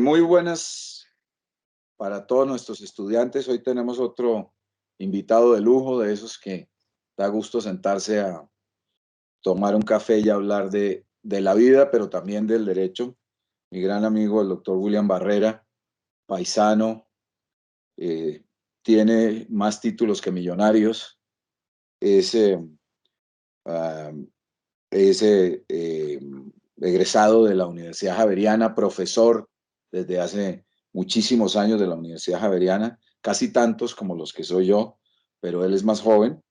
Muy buenas para todos nuestros estudiantes. Hoy tenemos otro invitado de lujo, de esos que da gusto sentarse a tomar un café y hablar de la vida, pero también del derecho. Mi gran amigo, el doctor William Barrera, paisano, eh, tiene más títulos que millonarios, es, ah, es egresado de la Universidad Javeriana, profesor desde hace muchísimos años de la Universidad Javeriana, casi tantos como los que soy yo, pero él es más joven.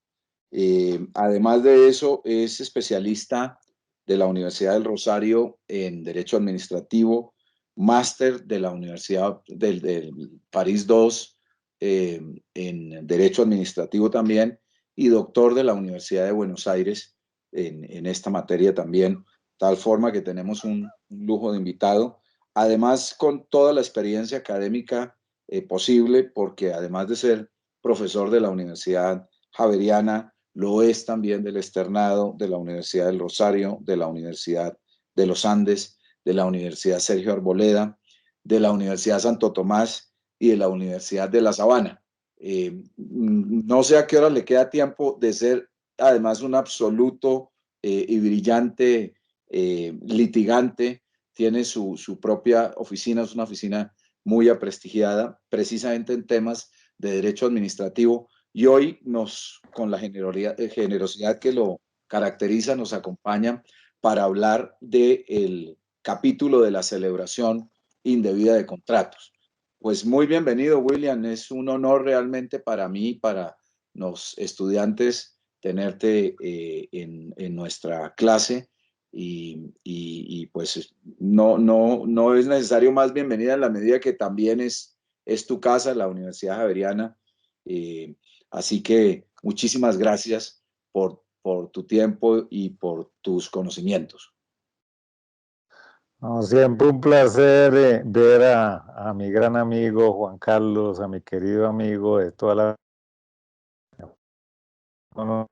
Además de eso, es especialista de la Universidad del Rosario en Derecho Administrativo, máster de la Universidad del París II en Derecho Administrativo también, y doctor de la Universidad de Buenos Aires en esta materia también, tal forma que tenemos un lujo de invitado, además con toda la experiencia académica posible, porque además de ser profesor de la Universidad Javeriana, lo es también del externado de la Universidad del Rosario, de la Universidad de los Andes, de la Universidad Sergio Arboleda, de la Universidad Santo Tomás y de la Universidad de La Sabana. No sé a qué hora le queda tiempo de ser además un absoluto y brillante litigante. Tiene su propia oficina, es una oficina muy aprestigiada, precisamente en temas de derecho administrativo, y hoy con la generosidad que lo caracteriza, nos acompaña para hablar del capítulo de la celebración indebida de contratos. Pues muy bienvenido, William. Es un honor realmente para mí y para los estudiantes tenerte en nuestra clase. Pues no es necesario más bienvenida en la medida que también es tu casa, la Universidad Javeriana. Eh, Así que muchísimas gracias por tu tiempo y por tus conocimientos. No, siempre un placer ver a mi gran amigo Juan Carlos, a mi querido amigo de toda la... No,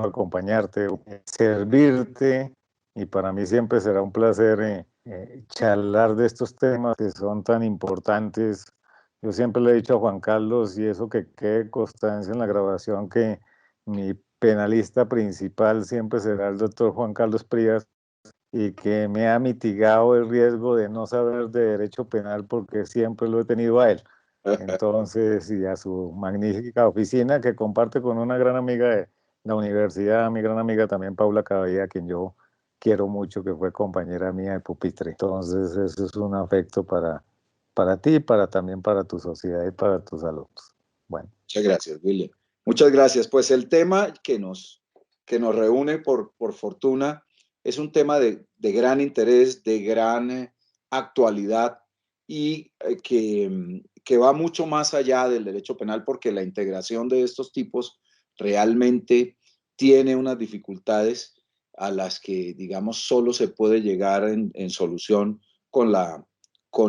acompañarte, servirte, y para mí siempre será un placer charlar de estos temas que son tan importantes. Yo siempre le he dicho a Juan Carlos, y eso que quede constancia en la grabación, que mi penalista principal siempre será el doctor Juan Carlos Prías, y que me ha mitigado el riesgo de no saber de derecho penal porque siempre lo he tenido a él. Entonces, y a su magnífica oficina que comparte con una gran amiga de la universidad, mi gran amiga también, Paula Cabella, quien yo quiero mucho, que fue compañera mía de pupitre. Entonces, eso es un afecto para ti, también para tu sociedad y para tus alumnos. Bueno. Muchas gracias, William. Muchas gracias. Pues el tema que nos reúne por fortuna es un tema de gran interés, de gran actualidad y que va mucho más allá del derecho penal, porque la integración de estos tipos realmente tiene unas dificultades a las que, digamos, solo se puede llegar en solución con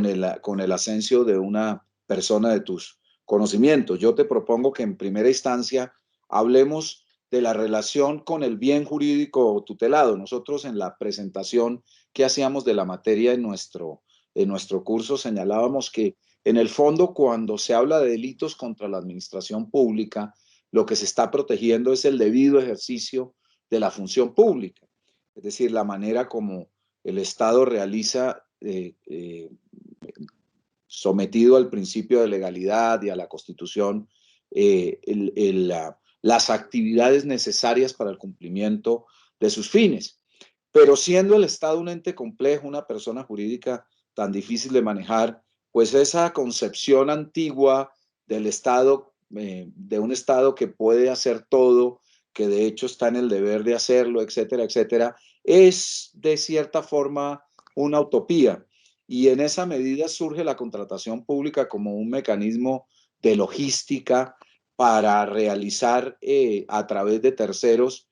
el ascenso de una persona de tus conocimientos. Yo te propongo que en primera instancia hablemos de la relación con el bien jurídico tutelado. Nosotros en la presentación que hacíamos de la materia en nuestro curso señalábamos que en el fondo, cuando se habla de delitos contra la administración pública, lo que se está protegiendo es el debido ejercicio de la función pública, es decir, la manera como el Estado realiza sometido al principio de legalidad y a la Constitución, las actividades necesarias para el cumplimiento de sus fines. Pero siendo el Estado un ente complejo, una persona jurídica tan difícil de manejar, pues esa concepción antigua del Estado, de un Estado que puede hacer todo, que de hecho está en el deber de hacerlo, etcétera, etcétera, es de cierta forma una utopía. Y en esa medida surge la contratación pública como un mecanismo de logística para realizar a través de terceros,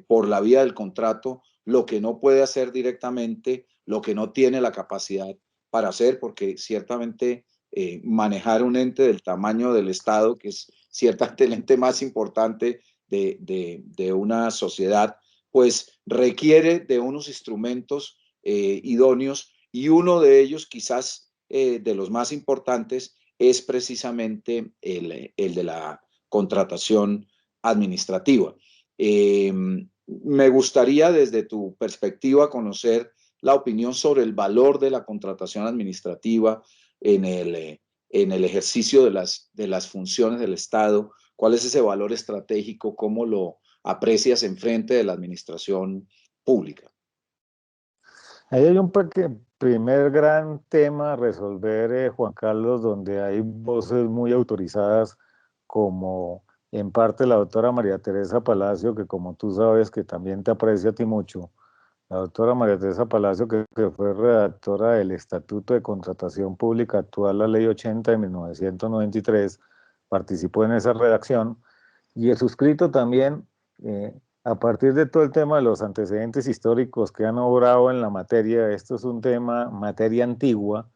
por la vía del contrato, lo que no puede hacer directamente, lo que no tiene la capacidad para hacer, porque ciertamente manejar un ente del tamaño del Estado, que es ciertamente el ente más importante de una sociedad, pues requiere de unos instrumentos idóneos, y uno de ellos quizás de los más importantes es precisamente el de la contratación administrativa. Me gustaría desde tu perspectiva conocer la opinión sobre el valor de la contratación administrativa en el ejercicio de las funciones del Estado. ¿Cuál es ese valor estratégico? ¿Cómo lo aprecias en frente de la administración pública? Ahí hay un primer gran tema a resolver, Juan Carlos, donde hay voces muy autorizadas, como en parte la doctora María Teresa Palacio, que como tú sabes que también te aprecio a ti mucho, la doctora María Teresa Palacio, que fue redactora del Estatuto de Contratación Pública actual, la Ley 80 de 1993, participó en esa redacción, y el suscrito también, a partir de todo el tema de los antecedentes históricos que han obrado en la materia. Esto es un tema, materia antigua.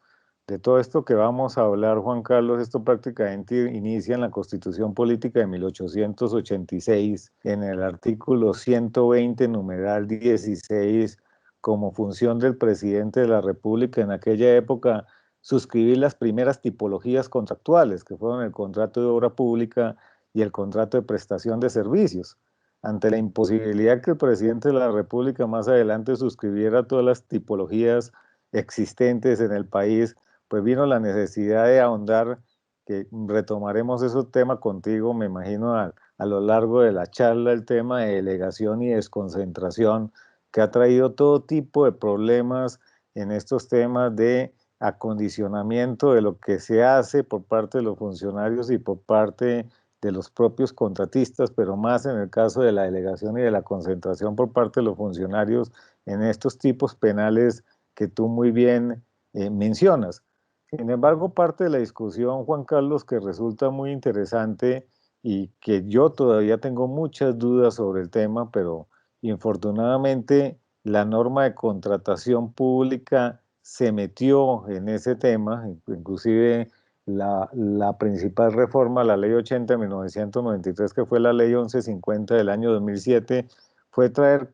De todo esto que vamos a hablar, Juan Carlos, esto prácticamente inicia en la Constitución Política de 1886, en el artículo 120, numeral 16, como función del presidente de la República en aquella época, suscribir las primeras tipologías contractuales, que fueron el contrato de obra pública y el contrato de prestación de servicios. Ante la imposibilidad que el presidente de la República más adelante suscribiera todas las tipologías existentes en el país, pues vino la necesidad de ahondar, que retomaremos ese tema contigo, me imagino, a lo largo de la charla, el tema de delegación y desconcentración, que ha traído todo tipo de problemas en estos temas de acondicionamiento de lo que se hace por parte de los funcionarios y por parte de los propios contratistas, pero más en el caso de la delegación y de la concentración por parte de los funcionarios en estos tipos penales que tú muy bien mencionas. Sin embargo, parte de la discusión, Juan Carlos, que resulta muy interesante y que yo todavía tengo muchas dudas sobre el tema, pero infortunadamente la norma de contratación pública se metió en ese tema, inclusive la principal reforma, la Ley 80 de 1993, que fue la Ley 1150 del año 2007, fue traer el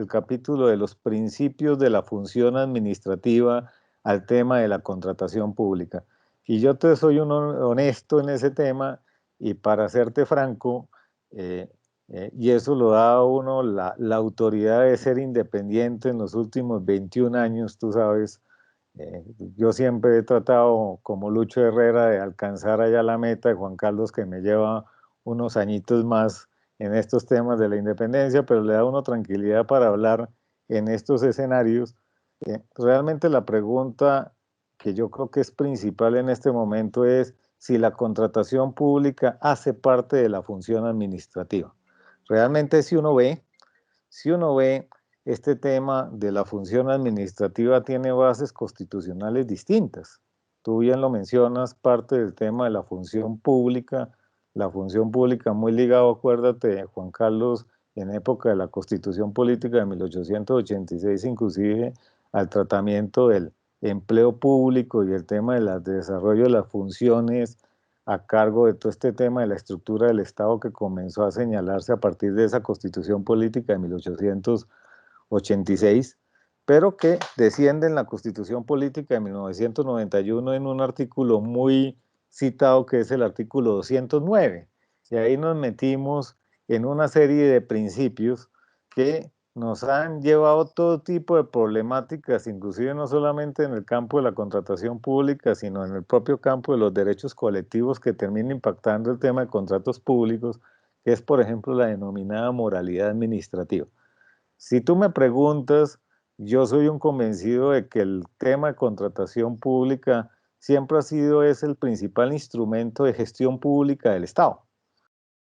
capítulo de los principios de la función administrativa al tema de la contratación pública. Y yo te soy un honesto en ese tema, y para serte franco, y eso lo da a uno la autoridad de ser independiente en los últimos 21 años, tú sabes. Yo siempre he tratado, como Lucho Herrera, de alcanzar allá la meta de Juan Carlos, que me lleva unos añitos más en estos temas de la independencia, pero le da a uno tranquilidad para hablar en estos escenarios. Realmente la pregunta que yo creo que es principal en este momento es si la contratación pública hace parte de la función administrativa. Realmente si uno ve este tema de la función administrativa tiene bases constitucionales distintas. Tú bien lo mencionas, parte del tema de la función pública muy ligado, acuérdate, Juan Carlos, en época de la Constitución Política de 1886, inclusive al tratamiento del empleo público y el tema del desarrollo de las funciones a cargo de todo este tema de la estructura del Estado, que comenzó a señalarse a partir de esa Constitución Política de 1886, pero que desciende en la Constitución Política de 1991 en un artículo muy citado, que es el artículo 209. Y ahí nos metimos en una serie de principios que nos han llevado todo tipo de problemáticas, inclusive no solamente en el campo de la contratación pública, sino en el propio campo de los derechos colectivos, que termina impactando el tema de contratos públicos, que es, por ejemplo, la denominada moralidad administrativa. Si tú me preguntas, yo soy un convencido de que el tema de contratación pública siempre ha sido es el principal instrumento de gestión pública del Estado.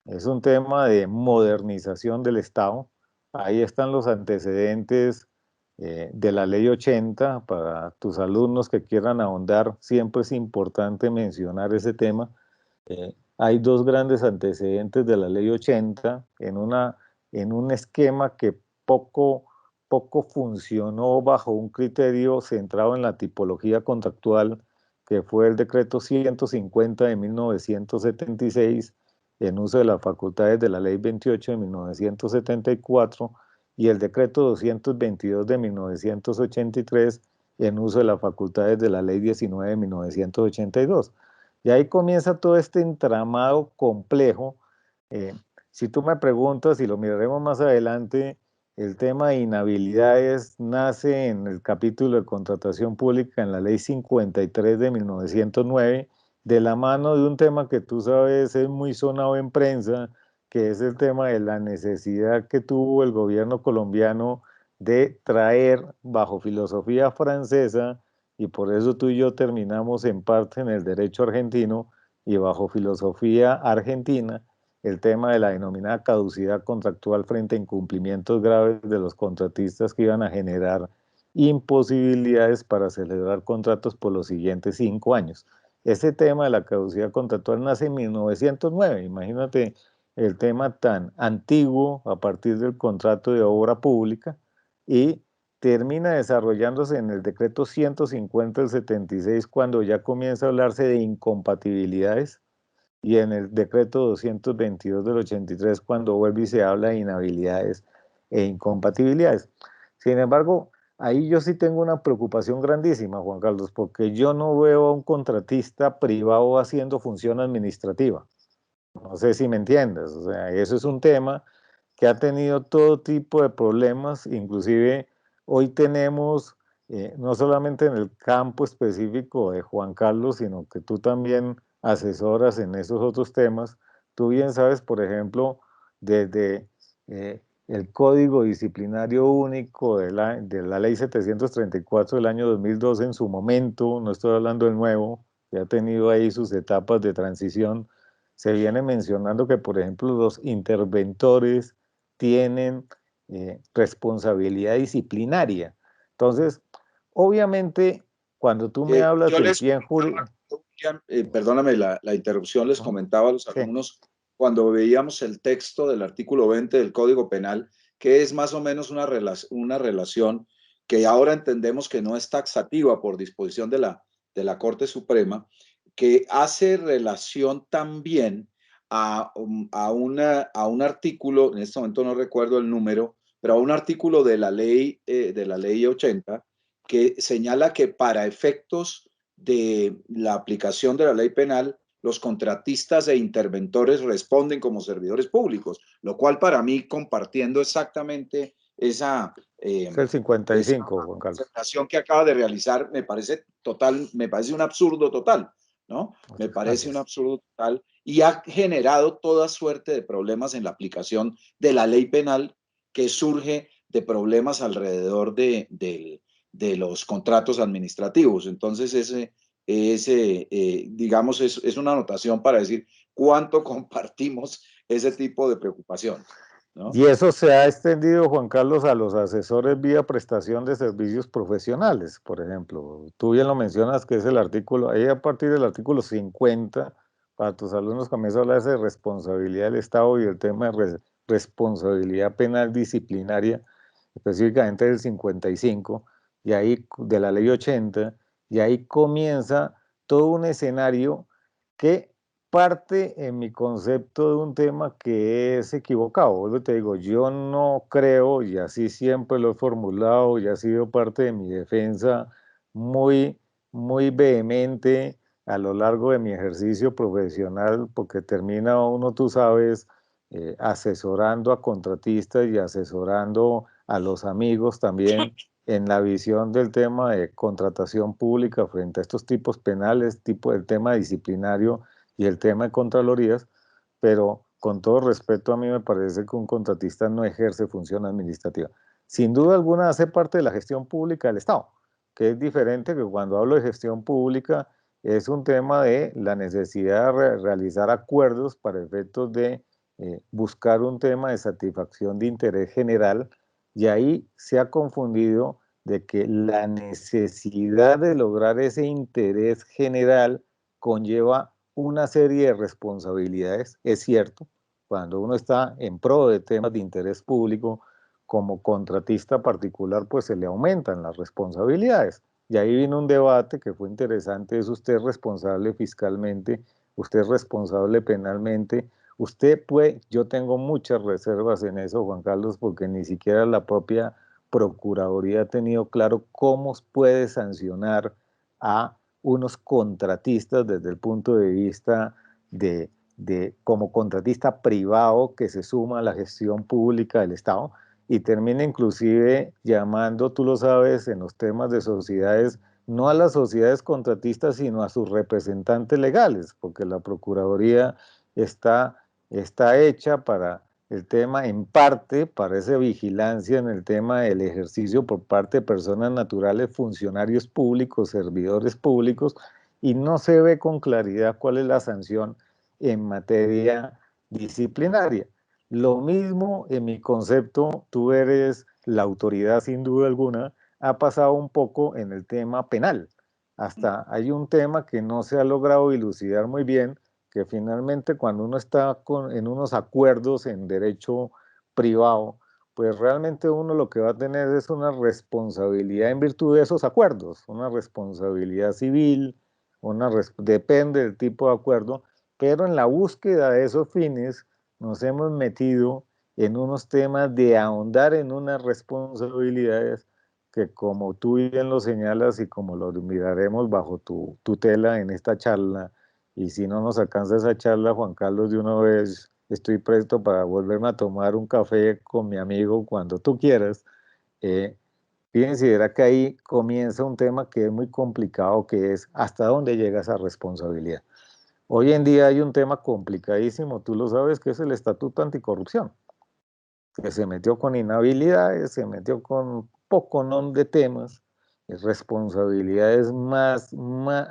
Es un tema de modernización del Estado. Ahí están los antecedentes de la Ley 80. Para tus alumnos que quieran ahondar, siempre es importante mencionar ese tema. Hay dos grandes antecedentes de la Ley 80 en un esquema que poco funcionó bajo un criterio centrado en la tipología contractual, que fue el decreto 150 de 1976, en uso de las facultades de la Ley 28 de 1974, y el decreto 222 de 1983, en uso de las facultades de la Ley 19 de 1982. Y ahí comienza todo este entramado complejo. Eh, si tú me preguntas, y lo miraremos más adelante, el tema de inhabilidades nace en el capítulo de contratación pública en la Ley 53 de 1909, de la mano de un tema que tú sabes es muy sonado en prensa, que es el tema de la necesidad que tuvo el gobierno colombiano de traer bajo filosofía francesa, y por eso tú y yo terminamos en parte en el derecho argentino, y bajo filosofía argentina, el tema de la denominada caducidad contractual frente a incumplimientos graves de los contratistas que iban a generar imposibilidades para celebrar contratos por los siguientes 5 años. Ese tema de la caducidad contractual nace en 1909, imagínate el tema tan antiguo a partir del contrato de obra pública, y termina desarrollándose en el decreto 150 del 76, cuando ya comienza a hablarse de incompatibilidades, y en el decreto 222 del 83, cuando vuelve y se habla de inhabilidades e incompatibilidades. Sin embargo, ahí yo sí tengo una preocupación grandísima, Juan Carlos, porque yo no veo a un contratista privado haciendo función administrativa. No sé si me entiendes, o sea, eso es un tema que ha tenido todo tipo de problemas, inclusive hoy tenemos, no solamente en el campo específico de Juan Carlos, sino que tú también asesoras en esos otros temas. Tú bien sabes, por ejemplo, desde el Código Disciplinario Único de la Ley 734 del año 2012 en su momento, no estoy hablando del nuevo, que ha tenido ahí sus etapas de transición, se viene mencionando que, por ejemplo, los interventores tienen responsabilidad disciplinaria. Entonces, obviamente, cuando tú me hablas Yo del les bien jurídico... comentaba, William, perdóname la interrupción, les comentaba a los Sí. alumnos cuando veíamos el texto del artículo 20 del Código Penal, que es más o menos una relación que ahora entendemos que no es taxativa por disposición de la Corte Suprema, que hace relación también a un artículo, en este momento no recuerdo el número, pero a un artículo de la ley 80, que señala que para efectos de la aplicación de la ley penal, los contratistas e interventores responden como servidores públicos, lo cual para mí, compartiendo exactamente Es el esa 55, Juan Carlos. observación que acaba de realizar, me parece un absurdo total, ¿no? Me parece un Gracias. absurdo total y ha generado toda suerte de problemas en la aplicación de la ley penal, que surge de problemas alrededor de los contratos administrativos. Entonces, digamos, es una anotación para decir cuánto compartimos ese tipo de preocupación, ¿no? Y eso se ha extendido, Juan Carlos, a los asesores vía prestación de servicios profesionales, por ejemplo. Tú bien lo mencionas, que es el artículo, ahí a partir del artículo 50, para tus alumnos comienza a hablar de responsabilidad del Estado y el tema de responsabilidad penal disciplinaria, específicamente del 55, y ahí de la ley 80, y ahí comienza todo un escenario que parte en mi concepto de un tema que es equivocado. Vuelvo y te digo, yo no creo, y así siempre lo he formulado, y ha sido parte de mi defensa muy, muy vehemente a lo largo de mi ejercicio profesional, porque termina uno, tú sabes, asesorando a contratistas y asesorando a los amigos también en la visión del tema de contratación pública frente a estos tipos penales, tipo el tema disciplinario y el tema de contralorías, pero con todo respeto, a mí me parece que un contratista no ejerce función administrativa. Sin duda alguna hace parte de la gestión pública del Estado, que es diferente, que cuando hablo de gestión pública es un tema de la necesidad de realizar acuerdos para efectos de buscar un tema de satisfacción de interés general, y ahí se ha confundido de que la necesidad de lograr ese interés general conlleva una serie de responsabilidades. Es cierto, cuando uno está en pro de temas de interés público, como contratista particular, pues se le aumentan las responsabilidades. Y ahí vino un debate que fue interesante: ¿es usted responsable fiscalmente? ¿Usted es responsable penalmente? Usted puede, yo tengo muchas reservas en eso, Juan Carlos, porque ni siquiera la propia Procuraduría ha tenido claro cómo puede sancionar a unos contratistas desde el punto de vista de como contratista privado que se suma a la gestión pública del Estado y termina inclusive llamando, tú lo sabes, en los temas de sociedades, no a las sociedades contratistas, sino a sus representantes legales, porque la Procuraduría está, está hecha para el tema, en parte, para esa vigilancia en el tema del ejercicio por parte de personas naturales, funcionarios públicos, servidores públicos, y no se ve con claridad cuál es la sanción en materia disciplinaria. Lo mismo en mi concepto, tú eres la autoridad sin duda alguna, ha pasado un poco en el tema penal. Hasta hay un tema que no se ha logrado dilucidar muy bien, que finalmente cuando uno está en unos acuerdos en derecho privado, pues realmente uno lo que va a tener es una responsabilidad en virtud de esos acuerdos, una responsabilidad civil, depende del tipo de acuerdo, pero en la búsqueda de esos fines nos hemos metido en unos temas de ahondar en unas responsabilidades que, como tú bien lo señalas y como lo miraremos bajo tu tutela en esta charla, y si no nos alcanza esa charla, Juan Carlos, de una vez estoy presto para volverme a tomar un café con mi amigo cuando tú quieras. Eh, Fíjense, verá que ahí comienza un tema que es muy complicado, que es hasta dónde llega esa responsabilidad. Hoy en día hay un tema complicadísimo, tú lo sabes, que es el Estatuto Anticorrupción, que se metió con inhabilidades, se metió con poco nombre de temas, responsabilidades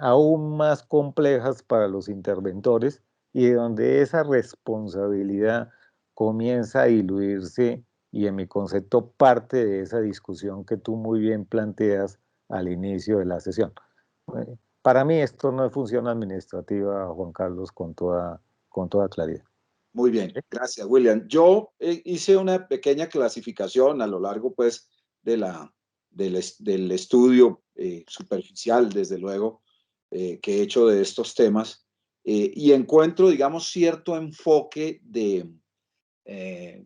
aún más complejas para los interventores, y donde esa responsabilidad comienza a diluirse y en mi concepto parte de esa discusión que tú muy bien planteas al inicio de la sesión. Para mí esto no es función administrativa, Juan Carlos, con toda claridad. Muy bien, gracias, William. Yo hice una pequeña clasificación a lo largo, pues, del estudio superficial, desde luego, que he hecho de estos temas, y encuentro, digamos, cierto enfoque eh,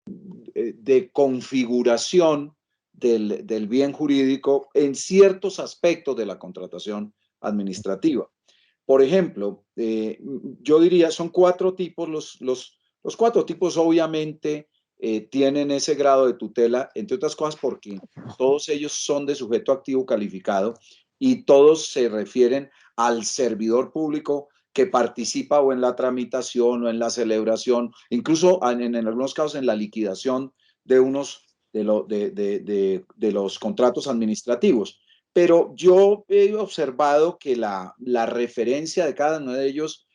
de configuración del bien jurídico en ciertos aspectos de la contratación administrativa. Por ejemplo, yo diría, son cuatro tipos, los cuatro tipos obviamente tienen ese grado de tutela, entre otras cosas porque todos ellos son de sujeto activo calificado y todos se refieren al servidor público que participa o en la tramitación o en la celebración, incluso en algunos casos en la liquidación de unos de los contratos administrativos. Pero yo he observado que la referencia de cada uno de ellos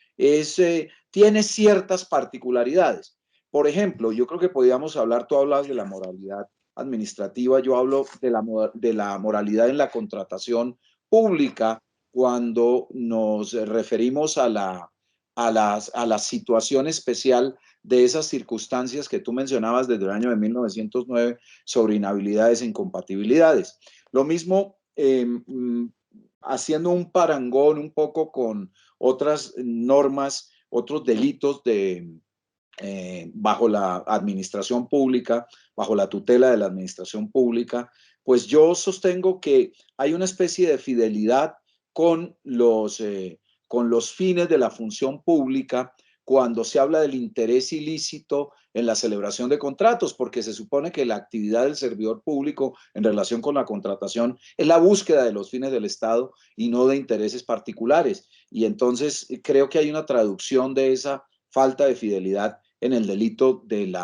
tiene ciertas particularidades. Por ejemplo, yo creo que podríamos hablar, tú hablas de la moralidad administrativa, yo hablo de la moralidad en la contratación pública cuando nos referimos a la situación especial de esas circunstancias que tú mencionabas desde el año de 1909 sobre inhabilidades e incompatibilidades. Lo mismo haciendo un parangón un poco con otras normas, otros delitos bajo la administración pública, bajo la tutela de la administración pública, pues yo sostengo que hay una especie de fidelidad con los fines de la función pública cuando se habla del interés ilícito en la celebración de contratos, porque se supone que la actividad del servidor público en relación con la contratación es la búsqueda de los fines del Estado y no de intereses particulares. Y entonces creo que hay una traducción de esa falta de fidelidad en el delito del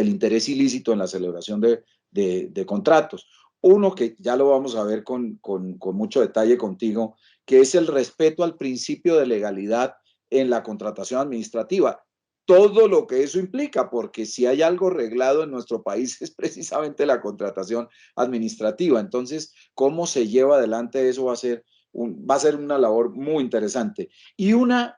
interés ilícito en la celebración de contratos. Uno que ya lo vamos a ver con mucho detalle contigo, que es el respeto al principio de legalidad en la contratación administrativa. Todo lo que eso implica, porque si hay algo reglado en nuestro país es precisamente la contratación administrativa. Entonces, cómo se lleva adelante eso va a ser una labor muy interesante. Y una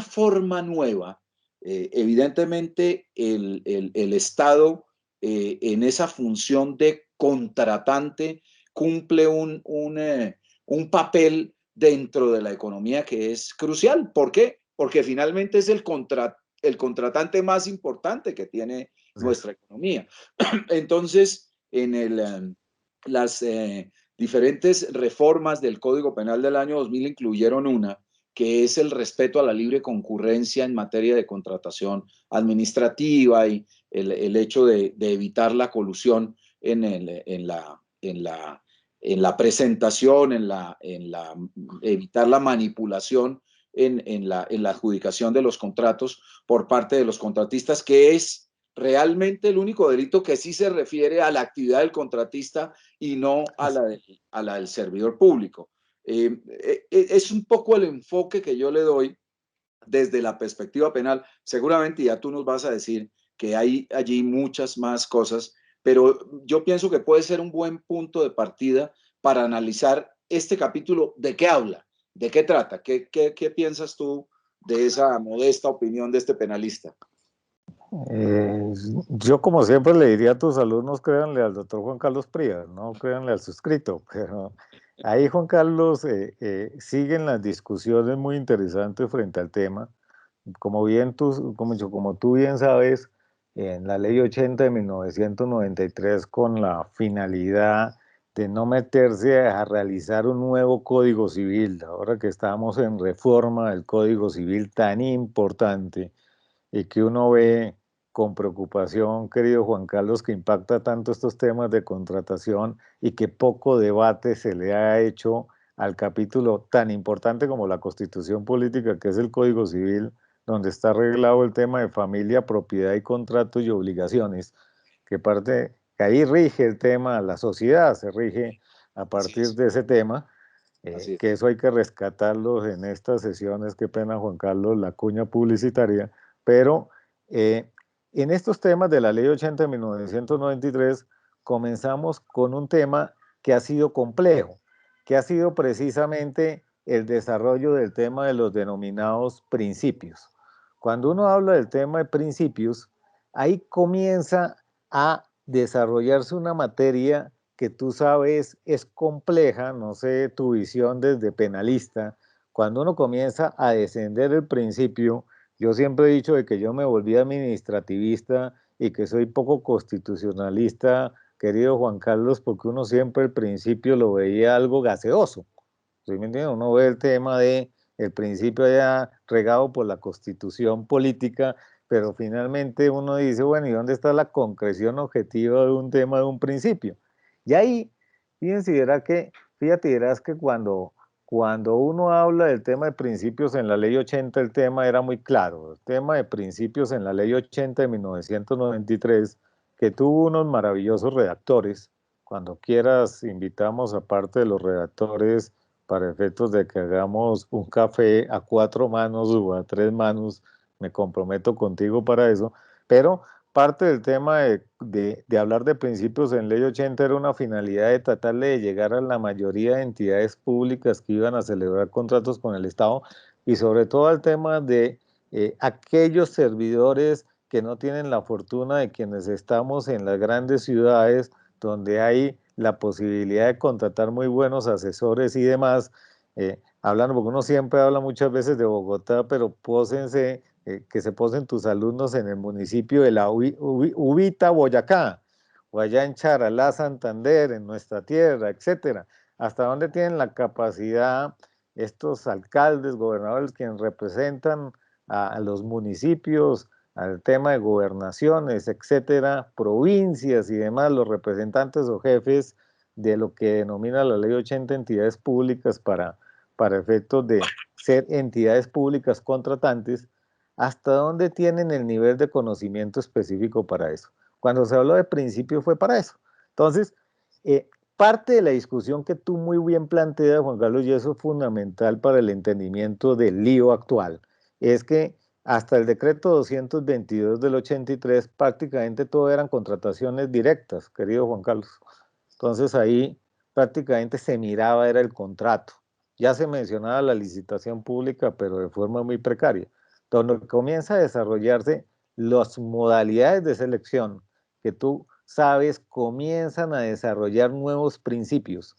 forma nueva, evidentemente el Estado en esa función de contratante cumple un papel dentro de la economía que es crucial. ¿Por qué? Porque finalmente es el contratante más importante que tiene nuestra economía. Entonces, las diferentes reformas del Código Penal del año 2000 incluyeron una que es el respeto a la libre concurrencia en materia de contratación administrativa y el hecho de evitar la colusión en la presentación, evitar la manipulación en la adjudicación de los contratos por parte de los contratistas, que es realmente el único delito que sí se refiere a la actividad del contratista y no a la del servidor público. Es un poco el enfoque que yo le doy desde la perspectiva penal. Seguramente ya tú nos vas a decir que hay allí muchas más cosas, pero yo pienso que puede ser un buen punto de partida para analizar este capítulo. ¿De qué habla? ¿De qué trata? ¿Qué piensas tú de esa modesta opinión de este penalista? Eh, yo, como siempre, le diría a tus alumnos, créanle al doctor Juan Carlos Prías, no créanle al suscrito, pero ahí Juan Carlos sigue en las discusiones muy interesantes frente al tema. Como tú bien sabes, en la Ley 80 de 1993, con la finalidad de no meterse a realizar un nuevo Código Civil, ahora que estamos en reforma del Código Civil tan importante y que uno ve con preocupación, querido Juan Carlos, que impacta tanto estos temas de contratación y que poco debate se le ha hecho al capítulo tan importante como la Constitución Política, que es el Código Civil, donde está arreglado el tema de familia, propiedad y contratos y obligaciones, que ahí rige el tema, la sociedad se rige a Así partir es, de ese tema, así que es. eso hay que rescatarlo en estas sesiones, qué pena Juan Carlos, la cuña publicitaria, pero eh, en estos temas de la Ley 80 de 1993 comenzamos con un tema que ha sido complejo, que ha sido precisamente el desarrollo del tema de los denominados principios. Cuando uno habla del tema de principios, ahí comienza a desarrollarse una materia que tú sabes es compleja, no sé tu visión desde penalista. Cuando uno comienza a descender el principio, yo siempre he dicho de que yo me volví administrativista y que soy poco constitucionalista, querido Juan Carlos, porque uno siempre el principio lo veía algo gaseoso. ¿Sí me entiendes? Uno ve el tema de el principio ya regado por la constitución política, pero finalmente uno dice, bueno, ¿y dónde está la concreción objetiva de un tema, de un principio? Y ahí, fíjense, verás que cuando uno habla del tema de principios en la ley 80, el tema era muy claro. El tema de principios en la ley 80 de 1993, que tuvo unos maravillosos redactores. Cuando quieras, invitamos aparte de los redactores para efectos de que hagamos un café a 4 manos o a 3 manos. Me comprometo contigo para eso. Pero parte del tema de hablar de principios en Ley 80 era una finalidad de tratarle de llegar a la mayoría de entidades públicas que iban a celebrar contratos con el Estado y sobre todo al tema de aquellos servidores que no tienen la fortuna de quienes estamos en las grandes ciudades donde hay la posibilidad de contratar muy buenos asesores y demás, hablando, porque uno siempre habla muchas veces de Bogotá, pero pósense, que se posen tus alumnos en el municipio de la Ubita, Boyacá, o allá en Charalá, Santander, en nuestra tierra, etcétera. ¿Hasta dónde tienen la capacidad estos alcaldes, gobernadores, quienes representan a los municipios, al tema de gobernaciones, etcétera, provincias y demás, los representantes o jefes de lo que denomina la Ley 80 entidades públicas para efectos de ser entidades públicas contratantes, hasta dónde tienen el nivel de conocimiento específico para eso? Cuando se habló de principio fue para eso. Entonces, parte de la discusión que tú muy bien planteas, Juan Carlos, y eso es fundamental para el entendimiento del lío actual, es que hasta el decreto 222 del 83 prácticamente todo eran contrataciones directas, querido Juan Carlos. Entonces ahí prácticamente se miraba, era el contrato. Ya se mencionaba la licitación pública, pero de forma muy precaria. Donde comienza a desarrollarse las modalidades de selección que tú sabes comienzan a desarrollar nuevos principios.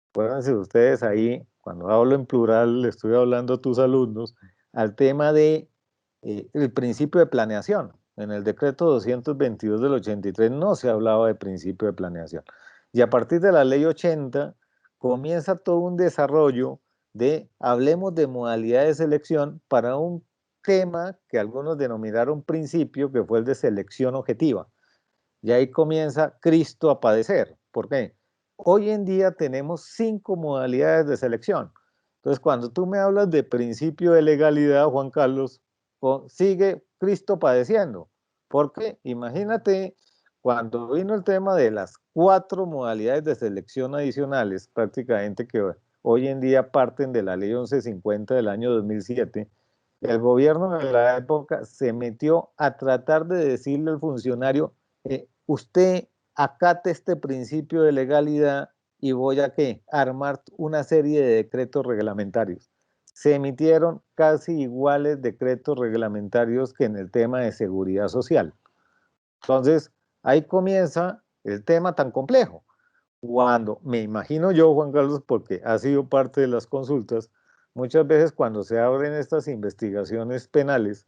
Acuérdense ustedes ahí, cuando hablo en plural, le estoy hablando a tus alumnos, al tema de el principio de planeación. En el decreto 222 del 83 no se hablaba de principio de planeación. Y a partir de la ley 80 comienza todo un desarrollo de, hablemos de modalidad de selección para un tema que algunos denominaron principio, que fue el de selección objetiva. Y ahí comienza Cristo a padecer. ¿Por qué? Hoy en día tenemos 5 modalidades de selección. Entonces, cuando tú me hablas de principio de legalidad, Juan Carlos, sigue Cristo padeciendo. Porque imagínate, cuando vino el tema de las 4 modalidades de selección adicionales, prácticamente que hoy en día parten de la ley 1150 del año 2007, el gobierno de la época se metió a tratar de decirle al funcionario, usted acate este principio de legalidad y voy a ¿qué? Armar una serie de decretos reglamentarios. Se emitieron casi iguales decretos reglamentarios que en el tema de seguridad social. Entonces, ahí comienza el tema tan complejo. Cuando, me imagino yo, Juan Carlos, porque ha sido parte de las consultas, muchas veces cuando se abren estas investigaciones penales,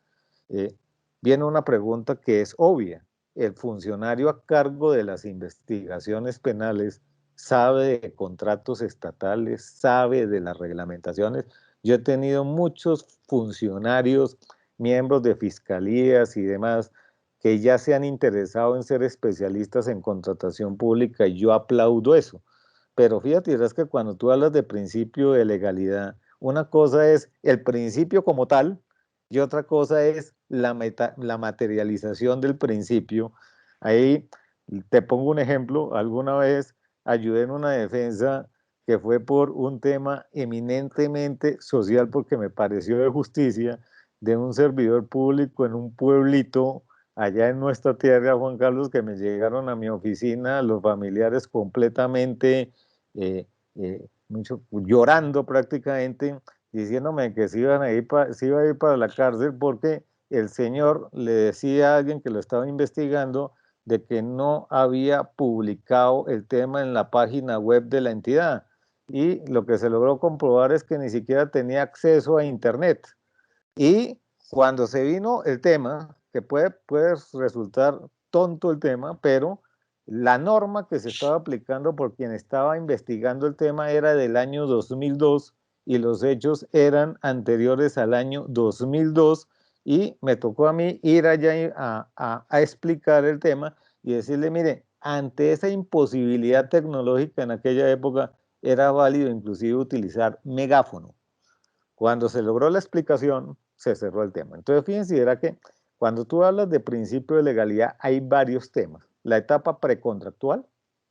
eh, viene una pregunta que es obvia. ¿El funcionario a cargo de las investigaciones penales sabe de contratos estatales, sabe de las reglamentaciones? Yo he tenido muchos funcionarios, miembros de fiscalías y demás, que ya se han interesado en ser especialistas en contratación pública y yo aplaudo eso. Pero fíjate, es que cuando tú hablas de principio de legalidad, una cosa es el principio como tal y otra cosa es la materialización del principio. Ahí te pongo un ejemplo, alguna vez ayudé en una defensa que fue por un tema eminentemente social porque me pareció de justicia de un servidor público en un pueblito allá en nuestra tierra, Juan Carlos, que me llegaron a mi oficina los familiares completamente llorando prácticamente, diciéndome que se iba a ir para la cárcel porque el señor le decía a alguien que lo estaba investigando de que no había publicado el tema en la página web de la entidad. Y lo que se logró comprobar es que ni siquiera tenía acceso a internet. Y cuando se vino el tema, que puede resultar tonto el tema, pero la norma que se estaba aplicando por quien estaba investigando el tema era del año 2002 y los hechos eran anteriores al año 2002 y me tocó a mí ir allá a explicar el tema y decirle, mire, ante esa imposibilidad tecnológica en aquella época era válido inclusive utilizar megáfono. Cuando se logró la explicación, se cerró el tema. Entonces, fíjense, era que cuando tú hablas de principio de legalidad, hay varios temas. La etapa precontractual,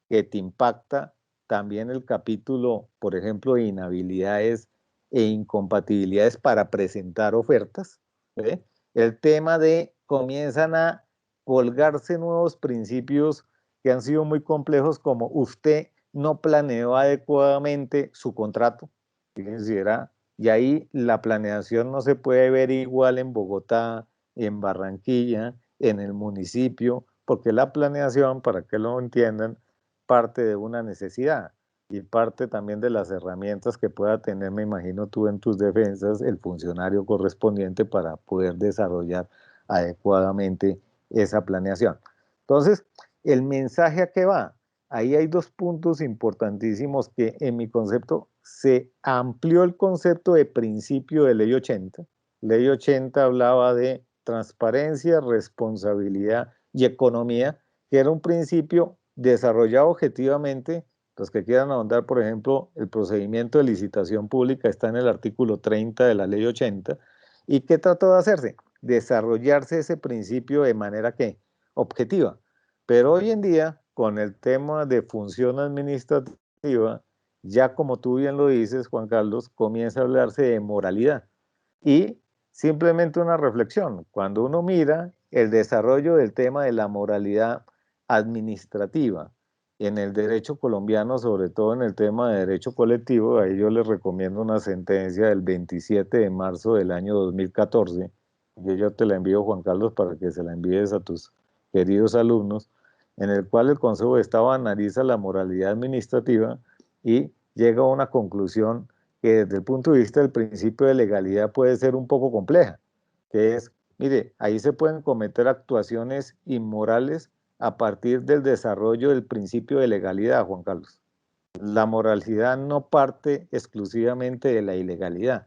que te impacta también el capítulo, por ejemplo, de inhabilidades e incompatibilidades para presentar ofertas. ¿Eh? El tema de comienzan a colgarse nuevos principios que han sido muy complejos, como usted no planeó adecuadamente su contrato. Fíjense, era y ahí la planeación no se puede ver igual en Bogotá, en Barranquilla, en el municipio, porque la planeación, para que lo entiendan, parte de una necesidad y parte también de las herramientas que pueda tener, me imagino tú en tus defensas, el funcionario correspondiente para poder desarrollar adecuadamente esa planeación. Entonces, el mensaje a qué va. Ahí hay 2 puntos importantísimos que en mi concepto se amplió el concepto de principio de ley 80. Ley 80 hablaba de transparencia, responsabilidad y economía, que era un principio desarrollado objetivamente. Los que quieran ahondar, por ejemplo, el procedimiento de licitación pública está en el artículo 30 de la ley 80. ¿Y qué trató de hacerse? Desarrollarse ese principio de manera que objetiva. Pero hoy en día, con el tema de función administrativa, ya como tú bien lo dices, Juan Carlos, comienza a hablarse de moralidad. Y simplemente una reflexión, cuando uno mira el desarrollo del tema de la moralidad administrativa en el derecho colombiano, sobre todo en el tema de derecho colectivo, ahí yo les recomiendo una sentencia del 27 de marzo del año 2014, que yo te la envío, Juan Carlos, para que se la envíes a tus queridos alumnos, en el cual el Consejo de Estado analiza la moralidad administrativa y llega a una conclusión que desde el punto de vista del principio de legalidad puede ser un poco compleja, que es Mire, ahí se pueden cometer actuaciones inmorales a partir del desarrollo del principio de legalidad, Juan Carlos. La moralidad no parte exclusivamente de la ilegalidad,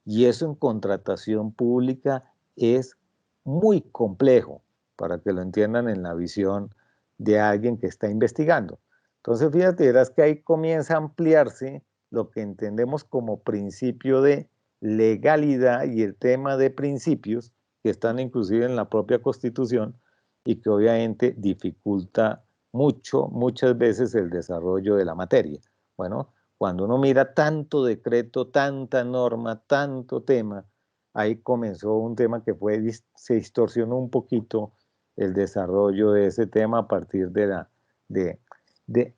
y eso en contratación pública es muy complejo, para que lo entiendan en la visión de alguien que está investigando. Entonces, fíjate, verás que ahí comienza a ampliarse lo que entendemos como principio de legalidad y el tema de principios que están inclusive en la propia Constitución y que obviamente dificulta mucho, muchas veces el desarrollo de la materia. Bueno, cuando uno mira tanto decreto, tanta norma, tanto tema, ahí comenzó un tema que se distorsionó un poquito el desarrollo de ese tema a partir de, de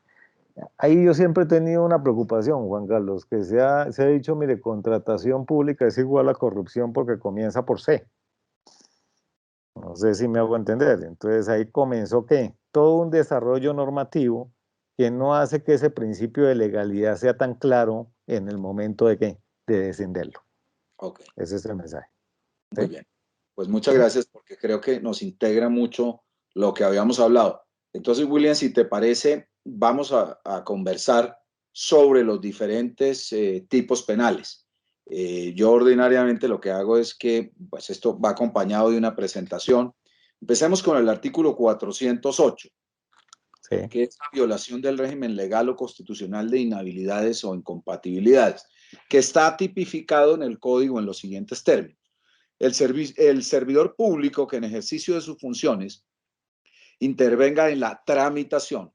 ahí yo siempre he tenido una preocupación, Juan Carlos, que se ha dicho, mire, contratación pública es igual a corrupción porque comienza por C. No sé si me hago entender. Entonces ahí comenzó ¿qué? Todo un desarrollo normativo que no hace que ese principio de legalidad sea tan claro en el momento de ¿qué? De descenderlo. Ok, Ese es el mensaje. muy ¿Sí? bien. Pues muchas gracias porque creo que nos integra mucho lo que habíamos hablado. Entonces, William, si te parece, vamos a conversar sobre los diferentes tipos penales. Yo ordinariamente lo que hago es que, pues esto va acompañado de una presentación. Empecemos con el artículo 408, Sí. que es la violación del régimen legal o constitucional de inhabilidades o incompatibilidades, que está tipificado en el código en los siguientes términos. El servidor público que en ejercicio de sus funciones intervenga en la tramitación,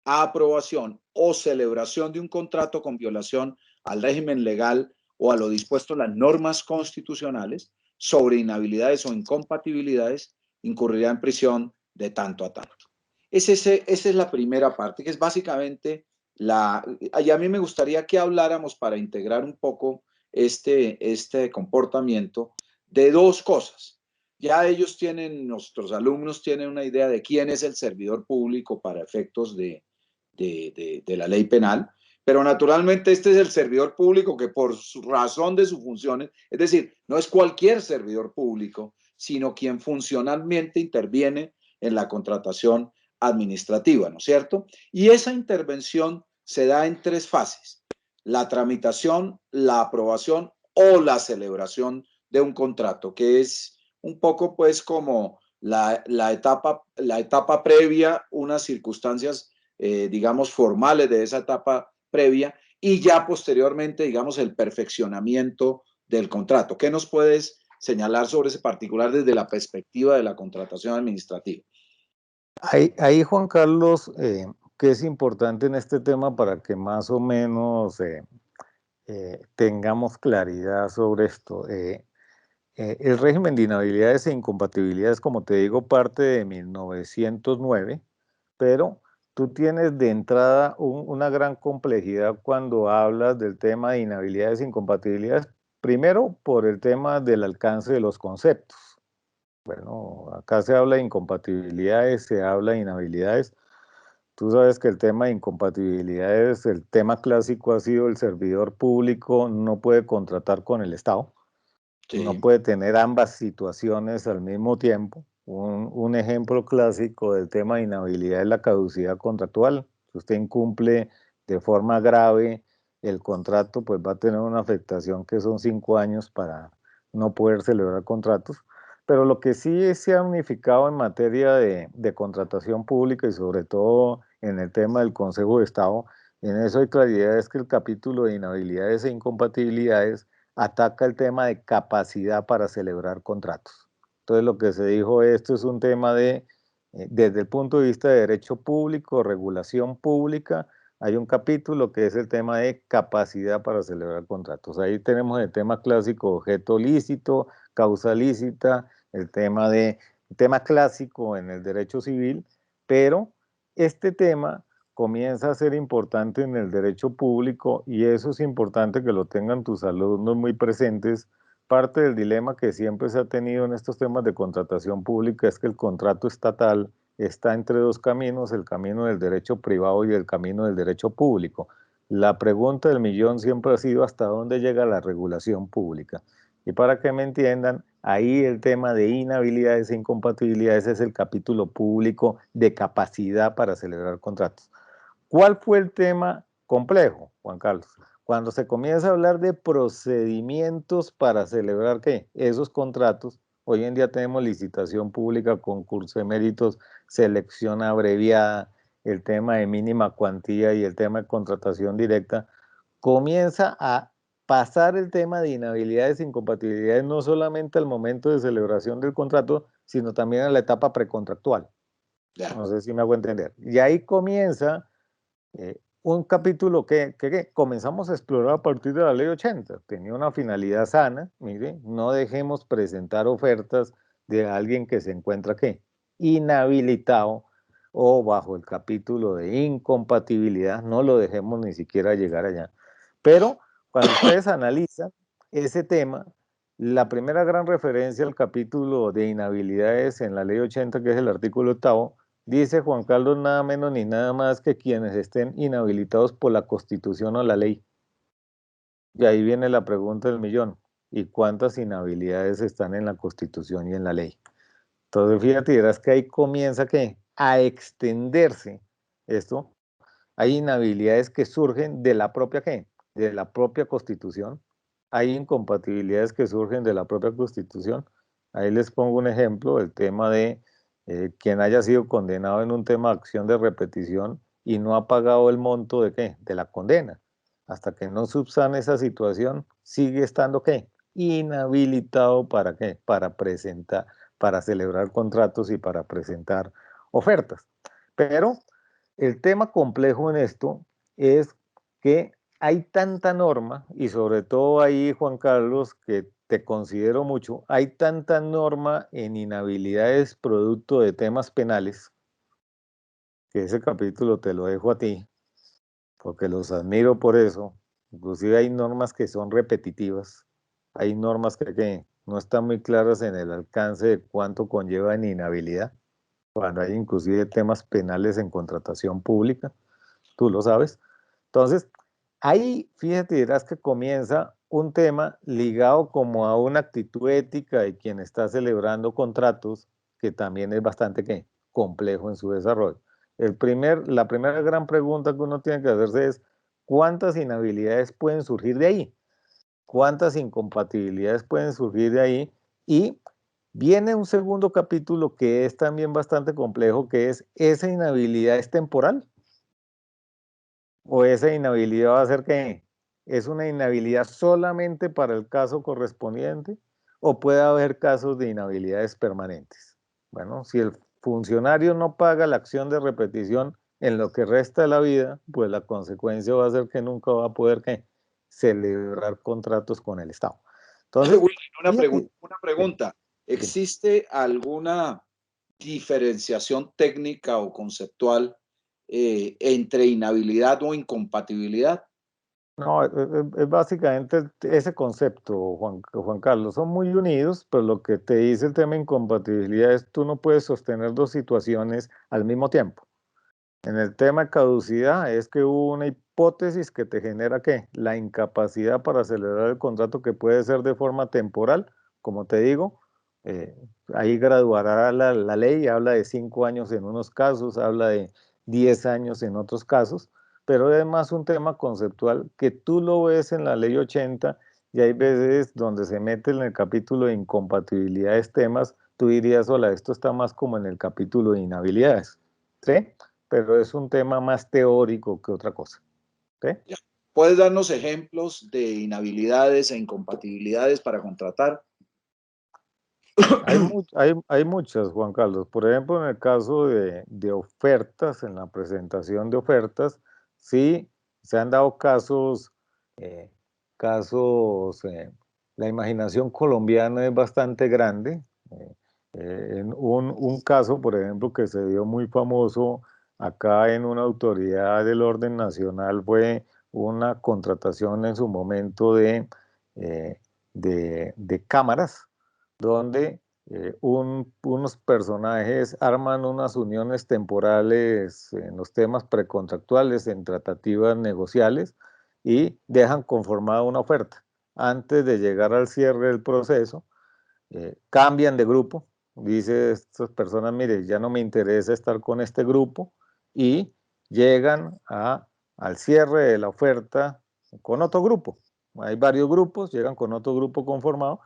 aprobación o celebración de un contrato con violación al régimen legal o a lo dispuesto en las normas constitucionales sobre inhabilidades o incompatibilidades, incurrirá en prisión de tanto a tanto. Esa es la primera parte, que es básicamente la... Y a mí me gustaría que habláramos para integrar un poco este comportamiento de dos cosas. Ya ellos tienen, nuestros alumnos tienen una idea de quién es el servidor público para efectos de la ley penal, pero naturalmente este es el servidor público que por su razón de sus funciones, es decir, no es cualquier servidor público, sino quien funcionalmente interviene en la contratación administrativa, ¿no es cierto? Y esa intervención se da en tres fases: la tramitación, la aprobación o la celebración de un contrato, que es un poco pues como la etapa previa, unas circunstancias digamos, formales de esa etapa previa y ya posteriormente, digamos, el perfeccionamiento del contrato. ¿Qué nos puedes señalar sobre ese particular desde la perspectiva de la contratación administrativa? Ahí Juan Carlos, que es importante en este tema para que más o menos tengamos claridad sobre esto. El régimen de inhabilidades e incompatibilidades, como te digo, parte de 1909, pero tú tienes de entrada una gran complejidad cuando hablas del tema de inhabilidades e incompatibilidades, primero por el tema del alcance de los conceptos. Bueno, acá se habla de incompatibilidades, se habla de inhabilidades. Tú sabes que el tema de incompatibilidades, el tema clásico ha sido el servidor público no puede contratar con el Estado, no Sí, puede tener ambas situaciones al mismo tiempo. Un ejemplo clásico del tema de inhabilidad es la caducidad contractual. Si usted incumple de forma grave el contrato, pues va a tener una afectación que son 5 años para no poder celebrar contratos. Pero lo que sí se ha unificado en materia de contratación pública y sobre todo en el tema del Consejo de Estado, en eso hay claridad, es que el capítulo de inhabilidades e incompatibilidades ataca el tema de capacidad para celebrar contratos. Entonces lo que se dijo, esto es un tema desde el punto de vista de derecho público, regulación pública, hay un capítulo que es el tema de capacidad para celebrar contratos. Ahí tenemos el tema clásico, objeto lícito, causa lícita, el tema clásico en el derecho civil, pero este tema comienza a ser importante en el derecho público y eso es importante que lo tengan tus alumnos muy presentes. Parte del dilema que siempre se ha tenido en estos temas de contratación pública es que el contrato estatal está entre dos caminos, el camino del derecho privado y el camino del derecho público. La pregunta del millón siempre ha sido hasta dónde llega la regulación pública. Y para que me entiendan, Ahí el tema de inhabilidades e incompatibilidades es el capítulo público de capacidad para celebrar contratos. ¿Cuál fue el tema complejo, Juan Carlos? Cuando se comienza a hablar de procedimientos para celebrar ¿qué? Esos contratos. Hoy en día tenemos licitación pública, concurso de méritos, selección abreviada, el tema de mínima cuantía y el tema de contratación directa. Comienza a pasar el tema de inhabilidades e incompatibilidades no solamente al momento de celebración del contrato, sino también a la etapa precontractual. Ya. No sé si me hago entender. Y ahí comienza un capítulo que comenzamos a explorar a partir de la ley 80. Tenía una finalidad sana, mire, no dejemos presentar ofertas de alguien que se encuentra ¿qué? Inhabilitado o bajo el capítulo de incompatibilidad, no lo dejemos ni siquiera llegar allá. Pero cuando ustedes analizan ese tema, la primera gran referencia al capítulo de inhabilidades en la ley 80, que es el artículo 8, dice Juan Carlos nada menos ni nada más que quienes estén inhabilitados por la Constitución o la ley. Y ahí viene la pregunta del millón. ¿Y cuántas inhabilidades están en la Constitución y en la ley? Entonces, fíjate, verás que ahí comienza ¿qué? A extenderse esto. Hay inhabilidades que surgen de la propia ¿qué? De la propia Constitución. Hay incompatibilidades que surgen de la propia Constitución. Ahí les pongo un ejemplo, el tema de quien haya sido condenado en un tema de acción de repetición y no ha pagado el monto de ¿qué? De la condena. Hasta que no subsane esa situación, sigue estando ¿qué? Inhabilitado para ¿qué? Para presentar, para celebrar contratos y para presentar ofertas. Pero el tema complejo en esto es que hay tanta norma, y sobre todo ahí, Juan Carlos, que te considero mucho, hay tanta norma en inhabilidades producto de temas penales, que ese capítulo te lo dejo a ti, porque los admiro por eso. Inclusive hay normas que son repetitivas, hay normas que no están muy claras en el alcance de cuánto conlleva en inhabilidad, cuando hay inclusive temas penales en contratación pública, tú lo sabes. Entonces, ahí, fíjate, dirás que comienza un tema ligado como a una actitud ética de quien está celebrando contratos, que también es bastante ¿qué? Complejo en su desarrollo. La primera gran pregunta que uno tiene que hacerse es, ¿cuántas inhabilidades pueden surgir de ahí? ¿Cuántas incompatibilidades pueden surgir de ahí? Y viene un segundo capítulo que es también bastante complejo, que es, ¿esa inhabilidad es temporal? ¿O esa inhabilidad va a ser que es una inhabilidad solamente para el caso correspondiente? ¿O puede haber casos de inhabilidades permanentes? Bueno, si el funcionario no paga la acción de repetición en lo que resta de la vida, pues la consecuencia va a ser que nunca va a poder ¿qué? Celebrar contratos con el Estado. Entonces, Willy, fíjate, una dime, pregunta. dime. ¿Existe alguna diferenciación técnica o conceptual entre inhabilidad o incompatibilidad? No, es básicamente ese concepto, Juan Carlos. Son muy unidos, pero lo que te dice el tema de incompatibilidad es tú no puedes sostener dos situaciones al mismo tiempo. En el tema de caducidad es que hubo una hipótesis que te genera ¿qué? La incapacidad para celebrar el contrato, que puede ser de forma temporal, como te digo. eh, Ahí graduará la ley, habla de 5 años en unos casos, habla de 10 años en otros casos, pero es más un tema conceptual que tú lo ves en la ley 80 y hay veces donde se mete en el capítulo de incompatibilidades temas, tú dirías, hola, esto está más como en el capítulo de inhabilidades, ¿sí? Pero es un tema más teórico que otra cosa. ¿Sí? Ya. ¿Puedes darnos ejemplos de inhabilidades e incompatibilidades para contratar? Hay muchas, Juan Carlos. Por ejemplo, en el caso de ofertas, en la presentación de ofertas, sí se han dado casos, eh, casos, la imaginación colombiana es bastante grande. En un caso, por ejemplo, que se dio muy famoso acá en una autoridad del orden nacional fue una contratación en su momento eh, de cámaras donde unos personajes arman unas uniones temporales en los temas precontractuales, en tratativas negociales, y dejan conformada una oferta. Antes de llegar al cierre del proceso, cambian de grupo, dice estas personas, mire, ya no me interesa estar con este grupo, y llegan al cierre de la oferta con otro grupo. Hay varios grupos, llegan con otro grupo conformado,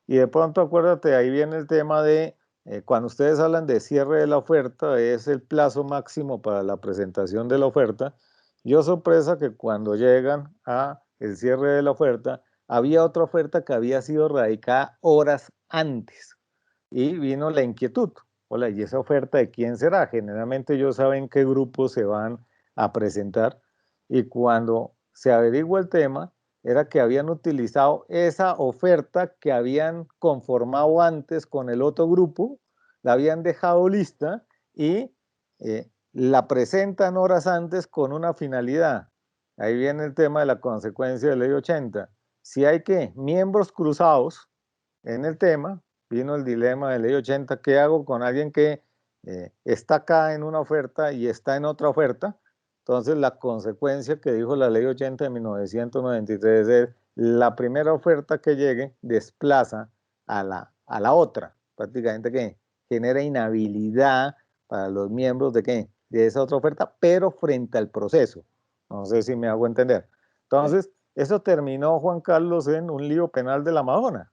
y de pronto acuérdate, ahí viene el tema de cuando ustedes hablan de cierre de la oferta, es el plazo máximo para la presentación de la oferta. Yo sorpresa que cuando llegan a el cierre de la oferta, había otra oferta que había sido radicada horas antes, y vino la inquietud. Hola, ¿y esa oferta de quién será? Generalmente ellos saben qué grupos se van a presentar, y cuando se averigua el tema, era que habían utilizado esa oferta que habían conformado antes con el otro grupo, la habían dejado lista y la presentan horas antes con una finalidad. Ahí viene el tema de la consecuencia de ley 80. Si hay que miembros cruzados en el tema, vino el dilema de ley 80, ¿qué hago con alguien que está acá en una oferta y está en otra oferta? Entonces la consecuencia que dijo la ley 80 de 1993 es la primera oferta que llegue desplaza a la otra, prácticamente que genera inhabilidad para los miembros de, ¿qué? De esa otra oferta, pero frente al proceso. No sé si me hago entender. Entonces, eso terminó, Juan Carlos, en un lío penal de la Madonna.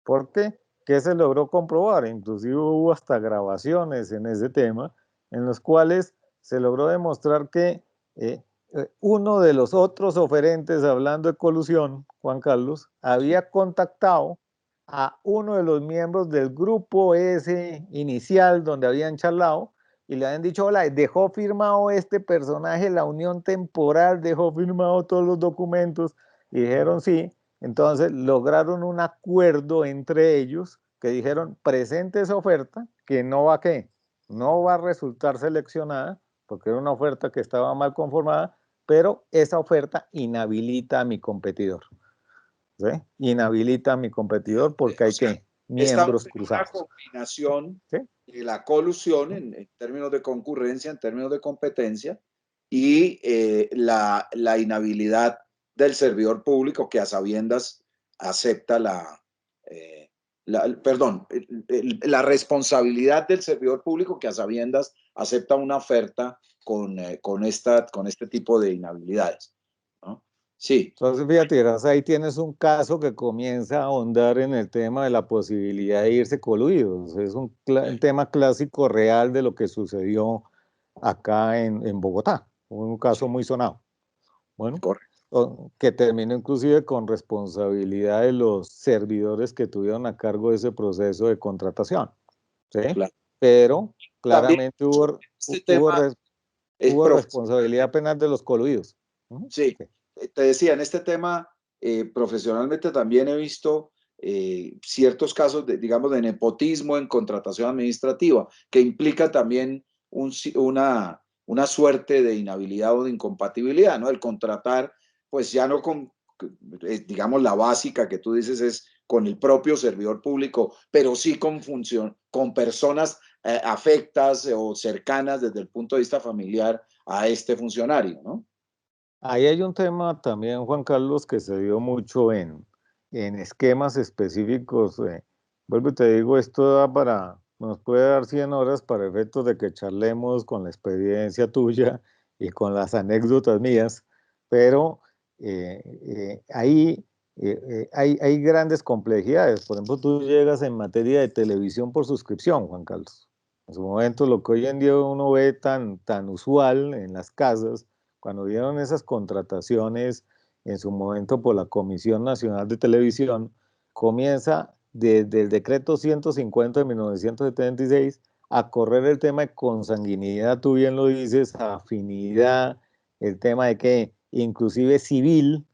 ¿Por qué? ¿Qué se logró comprobar? Inclusive hubo hasta grabaciones en ese tema, en los cuales se logró demostrar que uno de los otros oferentes, hablando de colusión, Juan Carlos, había contactado a uno de los miembros del grupo ese inicial donde habían charlado, y le habían dicho, hola, dejó firmado este personaje la unión temporal, dejó firmado todos los documentos, y dijeron sí. Entonces lograron un acuerdo entre ellos que dijeron, presente esa oferta, que no va a ¿qué? No va a resultar seleccionada, porque era una oferta que estaba mal conformada, pero esa oferta inhabilita a mi competidor. ¿Sí? Inhabilita a mi competidor porque hay que Estamos miembros en una cruzados. combinación ¿Sí? de la colusión en términos de concurrencia, en términos de competencia, y la inhabilidad del servidor público que a sabiendas acepta la responsabilidad del servidor público que a sabiendas acepta una oferta con este tipo de inhabilidades, ¿no? Sí. Entonces, fíjate, ahí tienes un caso que comienza a ahondar en el tema de la posibilidad de irse coludidos. Es un tema clásico real de lo que sucedió acá en Bogotá, un caso muy sonado. Bueno, Correcto. que terminó inclusive con responsabilidad de los servidores que tuvieron a cargo de ese proceso de contratación, ¿sí? Claro. Pero También claramente este tema es hubo responsabilidad penal de los coludidos. Sí, Sí. te decía, en este tema, profesionalmente también he visto ciertos casos de, digamos, de nepotismo en contratación administrativa, que implica también una suerte de inhabilidad o de incompatibilidad, ¿no? El contratar, pues ya no con, digamos, la básica que tú dices es con el propio servidor público, pero sí con personas afectas o cercanas desde el punto de vista familiar a este funcionario, ¿no? Ahí hay un tema también, Juan Carlos, que se dio mucho en esquemas específicos. Vuelvo y te digo, esto nos puede dar 100 horas para efectos de que charlemos con la experiencia tuya y con las anécdotas mías, pero ahí hay grandes complejidades. Por ejemplo, tú llegas en materia de televisión por suscripción, Juan Carlos. En su momento, lo que hoy en día uno ve tan usual en las casas, cuando vieron esas contrataciones en su momento por la Comisión Nacional de Televisión, comienza desde el decreto 150 de 1976 a correr el tema de consanguinidad, tú bien lo dices, afinidad, el tema de que inclusive civil,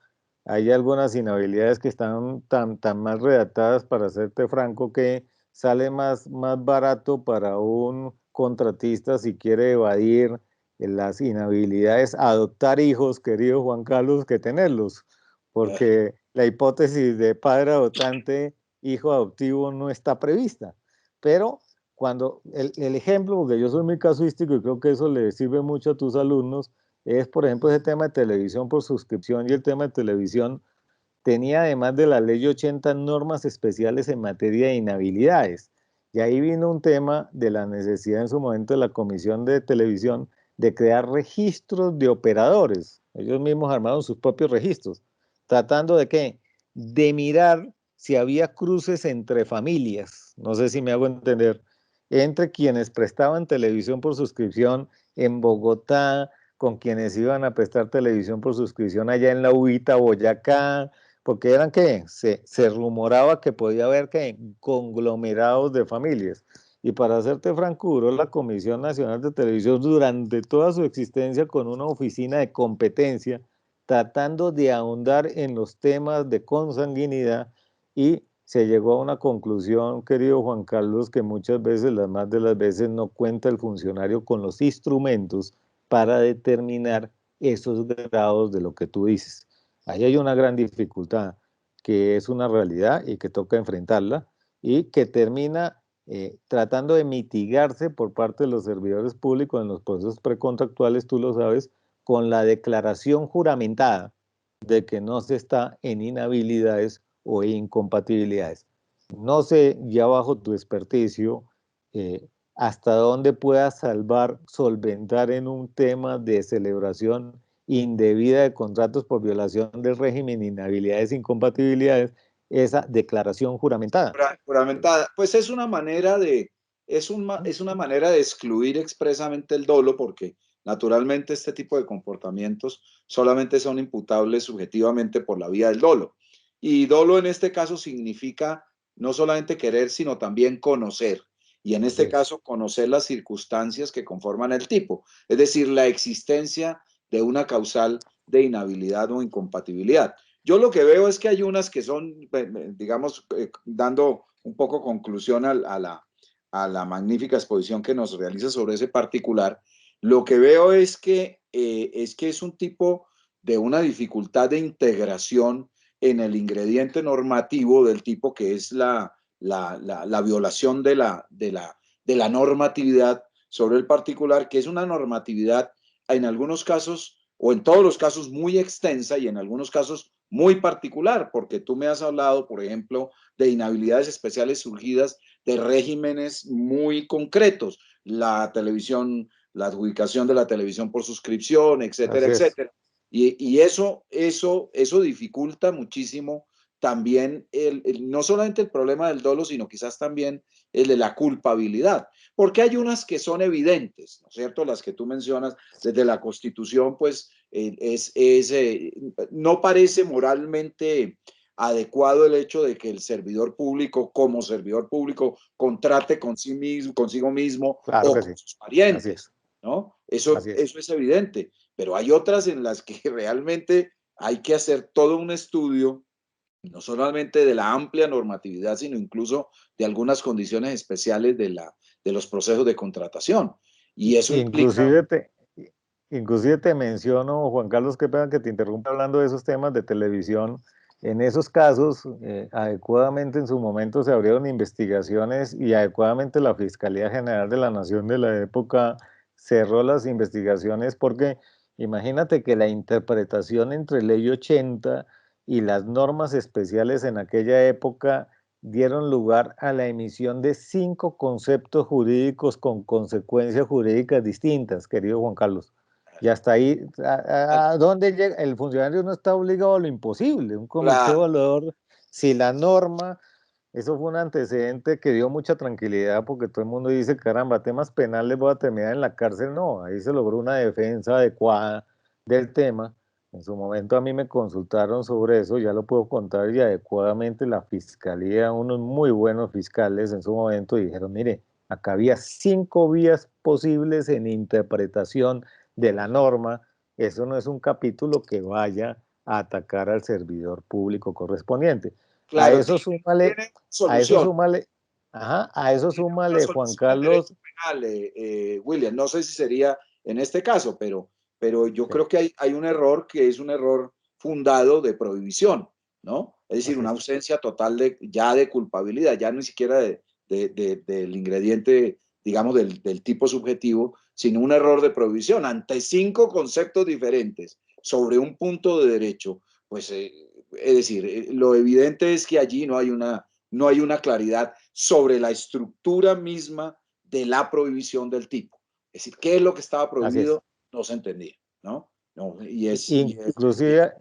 hay algunas inhabilidades que están tan mal redactadas, para serte franco, que sale más barato para un contratista si quiere evadir las inhabilidades adoptar hijos, querido Juan Carlos, que tenerlos, porque la hipótesis de padre adoptante, hijo adoptivo no está prevista. Pero cuando el ejemplo, porque yo soy muy casuístico y creo que eso le sirve mucho a tus alumnos, es por ejemplo ese tema de televisión por suscripción y el tema de televisión tenía además de la ley 80 normas especiales en materia de inhabilidades. Y ahí vino un tema de la necesidad en su momento de la Comisión de Televisión de crear registros de operadores. Ellos mismos armaron sus propios registros, tratando de qué? De mirar si había cruces entre familias, no sé si me hago entender, entre quienes prestaban televisión por suscripción en Bogotá, con quienes iban a prestar televisión por suscripción allá en la Ubita, Boyacá, porque eran que se rumoraba que podía haber que conglomerados de familias. Y para hacerte franco, duró la Comisión Nacional de Televisión durante toda su existencia con una oficina de competencia, tratando de ahondar en los temas de consanguinidad y se llegó a una conclusión, querido Juan Carlos, que muchas veces, las más de las veces, no cuenta el funcionario con los instrumentos para determinar esos grados de lo que tú dices. Ahí hay una gran dificultad, que es una realidad y que toca enfrentarla y que termina tratando de mitigarse por parte de los servidores públicos en los procesos precontractuales, tú lo sabes, con la declaración juramentada de que no se está en inhabilidades o incompatibilidades. No sé, ya bajo tu experticio, hasta dónde puedas salvar, solventar en un tema de celebración indebida de contratos por violación del régimen, inhabilidades, incompatibilidades, esa declaración juramentada. Juramentada. Pues es una manera de, es una manera de excluir expresamente el dolo, porque naturalmente este tipo de comportamientos solamente son imputables subjetivamente por la vía del dolo. Y dolo en este caso significa no solamente querer, sino también conocer. Y en Así este es. caso, conocer las circunstancias que conforman el tipo, es decir, la existencia de una causal de inhabilidad o incompatibilidad. Yo lo que veo es que hay unas que son, digamos, dando un poco conclusión a la magnífica exposición que nos realiza sobre ese particular. Lo que veo es que es un tipo de una dificultad de integración en el ingrediente normativo del tipo que es la violación de la normatividad sobre el particular, que es una normatividad en algunos casos o en todos los casos muy extensa y en algunos casos muy particular, porque tú me has hablado, por ejemplo, de inhabilidades especiales surgidas de regímenes muy concretos, la televisión, la adjudicación de la televisión por suscripción, etcétera, Así es. etcétera. Y eso dificulta muchísimo también no solamente el problema del dolo, sino quizás también el de la culpabilidad, porque hay unas que son evidentes, ¿no es cierto? Las que tú mencionas desde la Constitución, pues no parece moralmente adecuado el hecho de que el servidor público, como servidor público, contrate consigo mismo Claro o que con sí. sus Así parientes, es. ¿no? Así es. Eso es evidente, pero hay otras en las que realmente hay que hacer todo un estudio, no solamente de la amplia normatividad, sino incluso de algunas condiciones especiales de los procesos de contratación. Y eso implica. Inclusive te, inclusive te menciono, Juan Carlos, qué pena que te interrumpa hablando de esos temas de televisión. En esos casos, adecuadamente en su momento se abrieron investigaciones y adecuadamente la Fiscalía General de la Nación de la época cerró las investigaciones porque imagínate que la interpretación entre Ley 80 y las normas especiales en aquella época dieron lugar a la emisión de 5 conceptos jurídicos con consecuencias jurídicas distintas, querido Juan Carlos. Y hasta ahí, ¿a dónde llega? El funcionario no está obligado a lo imposible. Un comité Claro, evaluador, si la norma, eso fue un antecedente que dio mucha tranquilidad porque todo el mundo dice, caramba, temas penales voy a terminar en la cárcel. No, ahí se logró una defensa adecuada del tema. En su momento a mí me consultaron sobre eso, ya lo puedo contar, y adecuadamente la fiscalía, unos muy buenos fiscales en su momento dijeron, mire, acá había 5 vías posibles en interpretación de la norma, eso no es un capítulo que vaya a atacar al servidor público correspondiente. A claro, eso súmale, tiene a eso solución. súmale, ajá, a eso Una súmale, Juan solución en derecho Carlos, penal, William. No sé si sería en este caso, pero yo creo que hay un error que es un error fundado de prohibición, ¿no? Es decir, así una es. ausencia total ya de culpabilidad, ya ni siquiera del ingrediente, digamos, del tipo subjetivo, sino un error de prohibición ante 5 conceptos diferentes sobre un punto de derecho. pues, es decir, lo evidente es que allí no hay una claridad sobre la estructura misma de la prohibición del tipo. Es decir, qué es lo que estaba Así es. prohibido, no se entendía, ¿no? No, Inclusive,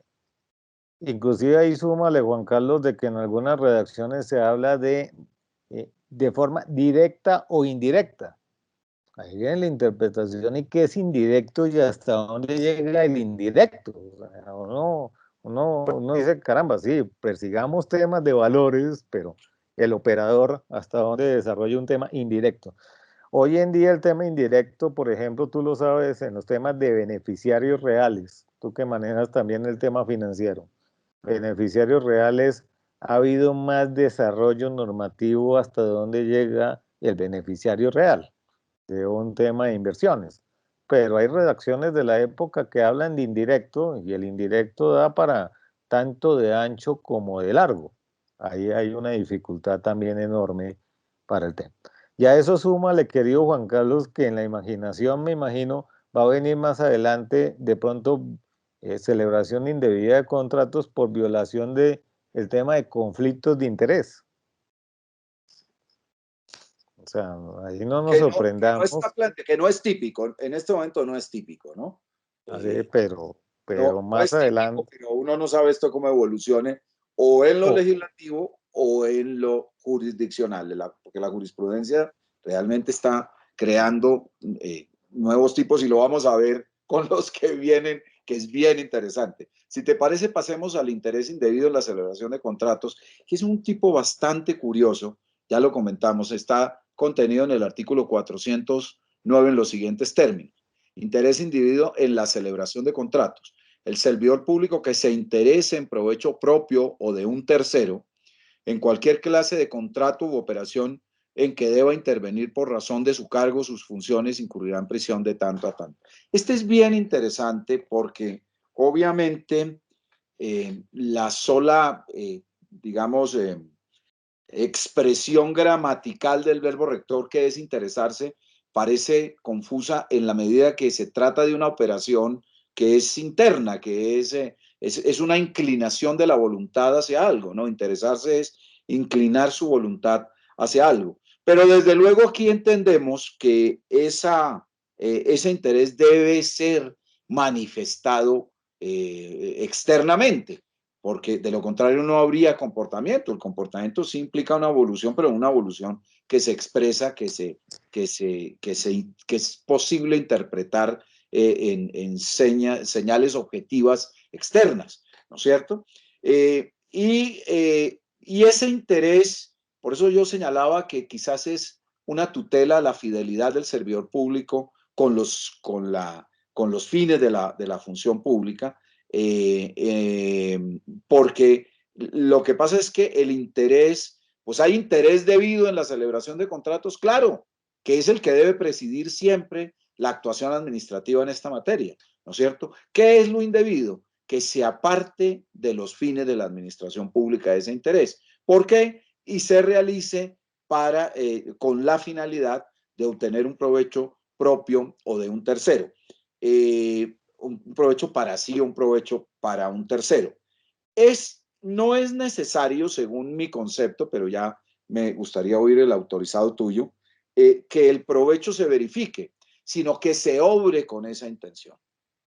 inclusive ahí súmale, Juan Carlos, de que en algunas redacciones se habla de forma directa o indirecta. Ahí viene la interpretación y qué es indirecto y hasta dónde llega el indirecto. O sea, uno dice, caramba, sí, persigamos temas de valores, pero el operador hasta dónde desarrolla un tema indirecto. Hoy en día el tema indirecto, por ejemplo, tú lo sabes en los temas de beneficiarios reales, tú que manejas también el tema financiero. Beneficiarios reales, ha habido más desarrollo normativo hasta dónde llega el beneficiario real de un tema de inversiones. Pero hay redacciones de la época que hablan de indirecto y el indirecto da para tanto de ancho como de largo. Ahí hay una dificultad también enorme para el tema. Ya eso súmale, querido Juan Carlos, que en la imaginación, me imagino, va a venir más adelante de pronto celebración indebida de contratos por violación de el tema de conflictos de interés. O sea, ahí no nos sorprendamos. que no es típico, en este momento no es típico, ¿no? Así, Eh, pero no más es típico, adelante, pero uno no sabe esto cómo evolucione o en lo o legislativo o en lo jurisdiccional, porque la jurisprudencia realmente está creando nuevos tipos y lo vamos a ver con los que vienen, que es bien interesante. Si te parece, pasemos al interés indebido en la celebración de contratos, que es un tipo bastante curioso, ya lo comentamos, está contenido en el artículo 409 en los siguientes términos. Interés indebido en la celebración de contratos. El servidor público que se interese en provecho propio o de un tercero en cualquier clase de contrato u operación en que deba intervenir por razón de su cargo, sus funciones, incurrirá en prisión de tanto a tanto. Este es bien interesante porque obviamente la sola, digamos, expresión gramatical del verbo rector, que es interesarse, parece confusa en la medida que se trata de una operación que es interna, que es una inclinación de la voluntad hacia algo, ¿no? Interesarse es inclinar su voluntad hacia algo. Pero desde luego aquí entendemos que ese interés debe ser manifestado externamente, porque de lo contrario no habría comportamiento. El comportamiento sí implica una evolución, pero una evolución que se expresa, que es posible interpretar señales objetivas externas, ¿no es cierto? Y ese interés, por eso yo señalaba que quizás es una tutela a la fidelidad del servidor público con los fines de la función pública, porque lo que pasa es que el interés, pues hay interés debido en la celebración de contratos, claro, que es el que debe presidir siempre la actuación administrativa en esta materia, ¿no es cierto? ¿Qué es lo indebido? Que se aparte de los fines de la administración pública ese interés. ¿Por qué? Y se realice con la finalidad de obtener un provecho propio o de un tercero. Un provecho para sí o un provecho para un tercero. No es necesario, según mi concepto, pero ya me gustaría oír el autorizado tuyo, que el provecho se verifique, sino que se obre con esa intención,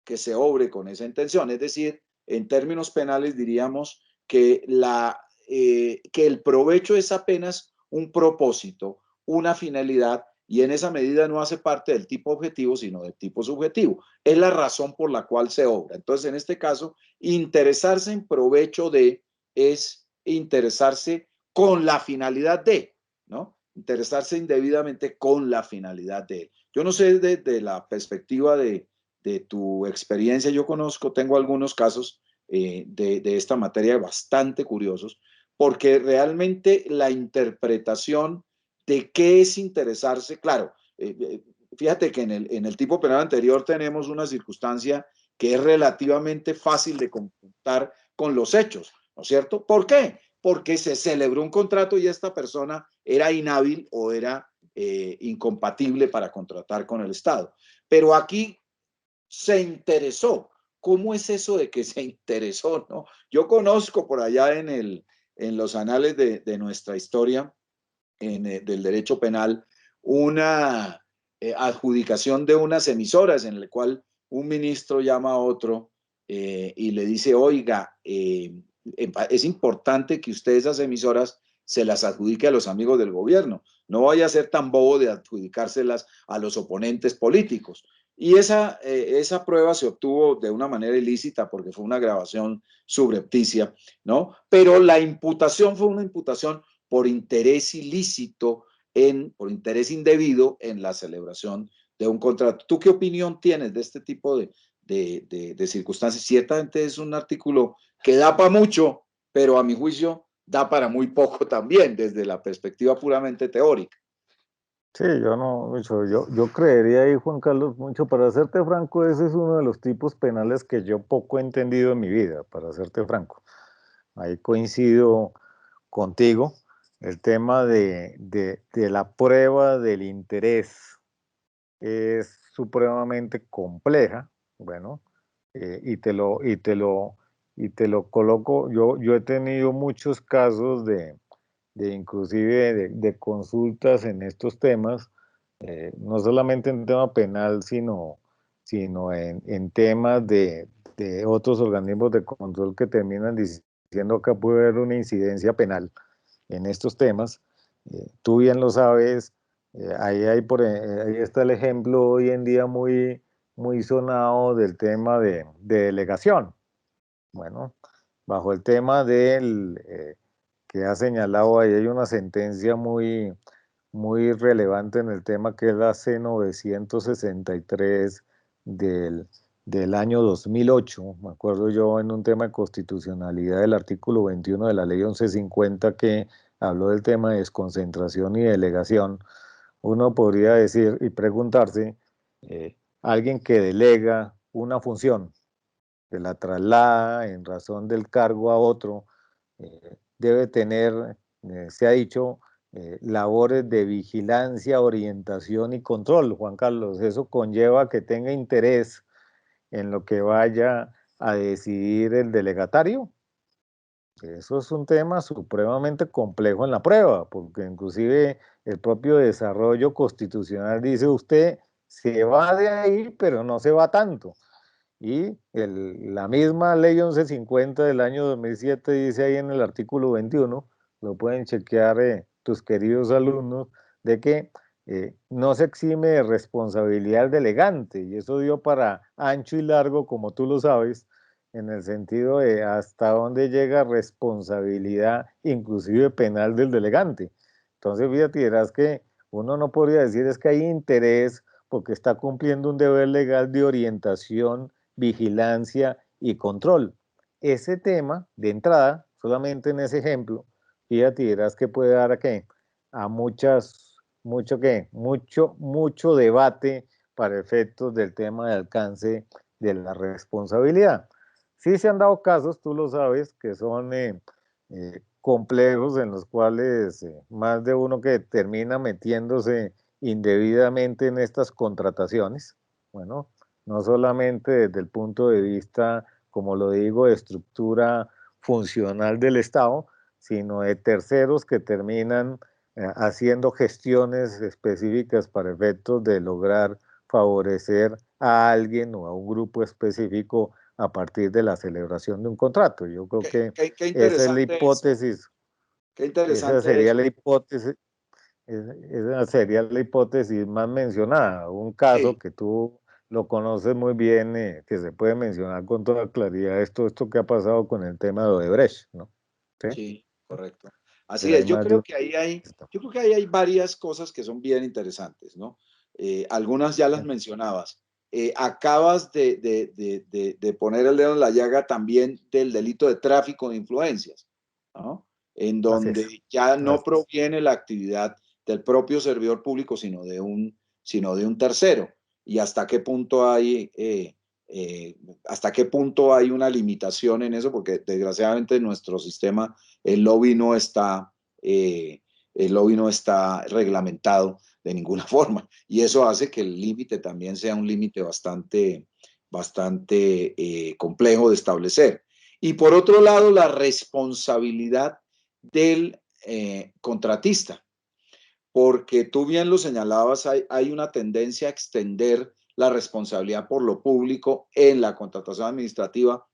que se obre con esa intención. Es decir, en términos penales diríamos que el provecho es apenas un propósito, una finalidad, y en esa medida no hace parte del tipo objetivo, sino del tipo subjetivo. Es la razón por la cual se obra. Entonces, en este caso, interesarse en provecho de es interesarse con la finalidad de, ¿no? Interesarse indebidamente con la finalidad de. Yo no sé desde la perspectiva de tu experiencia, yo tengo algunos casos de esta materia bastante curiosos, porque realmente la interpretación de qué es interesarse, claro, fíjate que en el tipo penal anterior tenemos una circunstancia que es relativamente fácil de confrontar con los hechos, ¿no es cierto? ¿Por qué? Porque se celebró un contrato y esta persona era inhábil o era incompatible para contratar con el Estado. Pero aquí se interesó ¿cómo es eso de que se interesó, no? Yo conozco por allá en los anales de nuestra historia, del derecho penal, una adjudicación de unas emisoras en la cual un ministro llama a otro y le dice, oiga, es importante que usted esas emisoras se las adjudique a los amigos del gobierno. No vaya a ser tan bobo de adjudicárselas a los oponentes políticos. Y esa prueba se obtuvo de una manera ilícita porque fue una grabación subrepticia, ¿no? Pero la imputación fue una imputación por interés ilícito, por interés indebido en la celebración de un contrato. ¿Tú qué opinión tienes de este tipo de circunstancias? Ciertamente es un artículo que da para mucho, pero a mi juicio da para muy poco también, desde la perspectiva puramente teórica. Sí, yo no, yo creería ahí, Juan Carlos, mucho, para serte franco, ese es uno de los tipos penales que yo poco he entendido en mi vida, para serte franco. Ahí coincido contigo, el tema de la prueba del interés es supremamente compleja, bueno, y te lo coloco, yo he tenido muchos casos de inclusive de consultas en estos temas, no solamente en tema penal, sino en temas de otros organismos de control que terminan diciendo que puede haber una incidencia penal en estos temas. Tú bien lo sabes, ahí está el ejemplo hoy en día muy sonado del tema de delegación. Bueno, bajo el tema que ha señalado ahí, hay una sentencia muy relevante en el tema que es la C-963 del año 2008. Me acuerdo yo en un tema de constitucionalidad del artículo 21 de la ley 1150 que habló del tema de desconcentración y delegación. Uno podría decir y preguntarse, alguien que delega una función, que la traslada en razón del cargo a otro, debe tener, se ha dicho, labores de vigilancia, orientación y control, Juan Carlos. Eso conlleva que tenga interés en lo que vaya a decidir el delegatario. Eso es un tema supremamente complejo en la prueba, porque inclusive el propio desarrollo constitucional dice usted se va de ahí, pero no se va tanto. Y la misma ley 1150 del año 2007 dice ahí en el artículo 21, lo pueden chequear tus queridos alumnos, de que no se exime de responsabilidad del delegante, y eso dio para ancho y largo, como tú lo sabes, en el sentido de hasta dónde llega responsabilidad, inclusive penal del delegante. Entonces, fíjate, dirás que uno no podría decir es que hay interés porque está cumpliendo un deber legal de orientación, vigilancia y control. Ese tema, de entrada, solamente en ese ejemplo, fíjate, dirás que puede dar a mucho debate para efectos del tema de alcance de la responsabilidad. Sí se han dado casos, tú lo sabes, que son complejos en los cuales más de uno que termina metiéndose indebidamente en estas contrataciones. Bueno, no solamente desde el punto de vista, como lo digo, de estructura funcional del Estado, sino de terceros que terminan haciendo gestiones específicas para efectos de lograr favorecer a alguien o a un grupo específico a partir de la celebración de un contrato. Yo creo que Qué esa es la interesante eso. hipótesis, Qué esa interesante sería eso. la hipótesis, esa sería la hipótesis más mencionada. Un caso Sí, que tú lo conoces muy bien, que se puede mencionar con toda claridad, esto que ha pasado con el tema de Odebrecht, ¿no? ¿Sí? sí, correcto. Así Pero hay es, más de un... yo creo que ahí hay varias cosas que son bien interesantes, ¿no? Algunas ya las mencionabas. Acabas de poner el dedo en la llaga también del delito de tráfico de influencias, ¿no? En Así es. donde ya no Así es. proviene la actividad del propio servidor público, sino de un tercero. Y hasta qué punto hay una limitación en eso, porque desgraciadamente en nuestro sistema el lobby no está, eh, el lobby no está reglamentado de ninguna forma. Y eso hace que el límite también sea un límite bastante complejo de establecer. Y por otro lado, la responsabilidad del contratista, porque tú bien lo señalabas, hay una tendencia a extender la responsabilidad por lo público en la contratación administrativa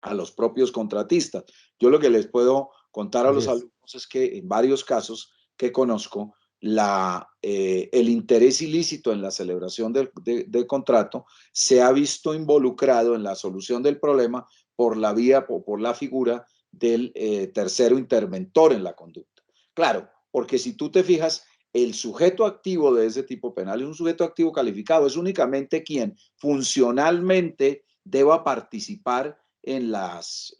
a los propios contratistas. Yo lo que les puedo contar a los alumnos es que en varios casos que conozco, el interés ilícito en la celebración del contrato se ha visto involucrado en la solución del problema por la vía o por la figura del tercero interventor en la conducta. Claro, porque si tú te fijas, el sujeto activo de ese tipo penal es un sujeto activo calificado, es únicamente quien funcionalmente deba participar en los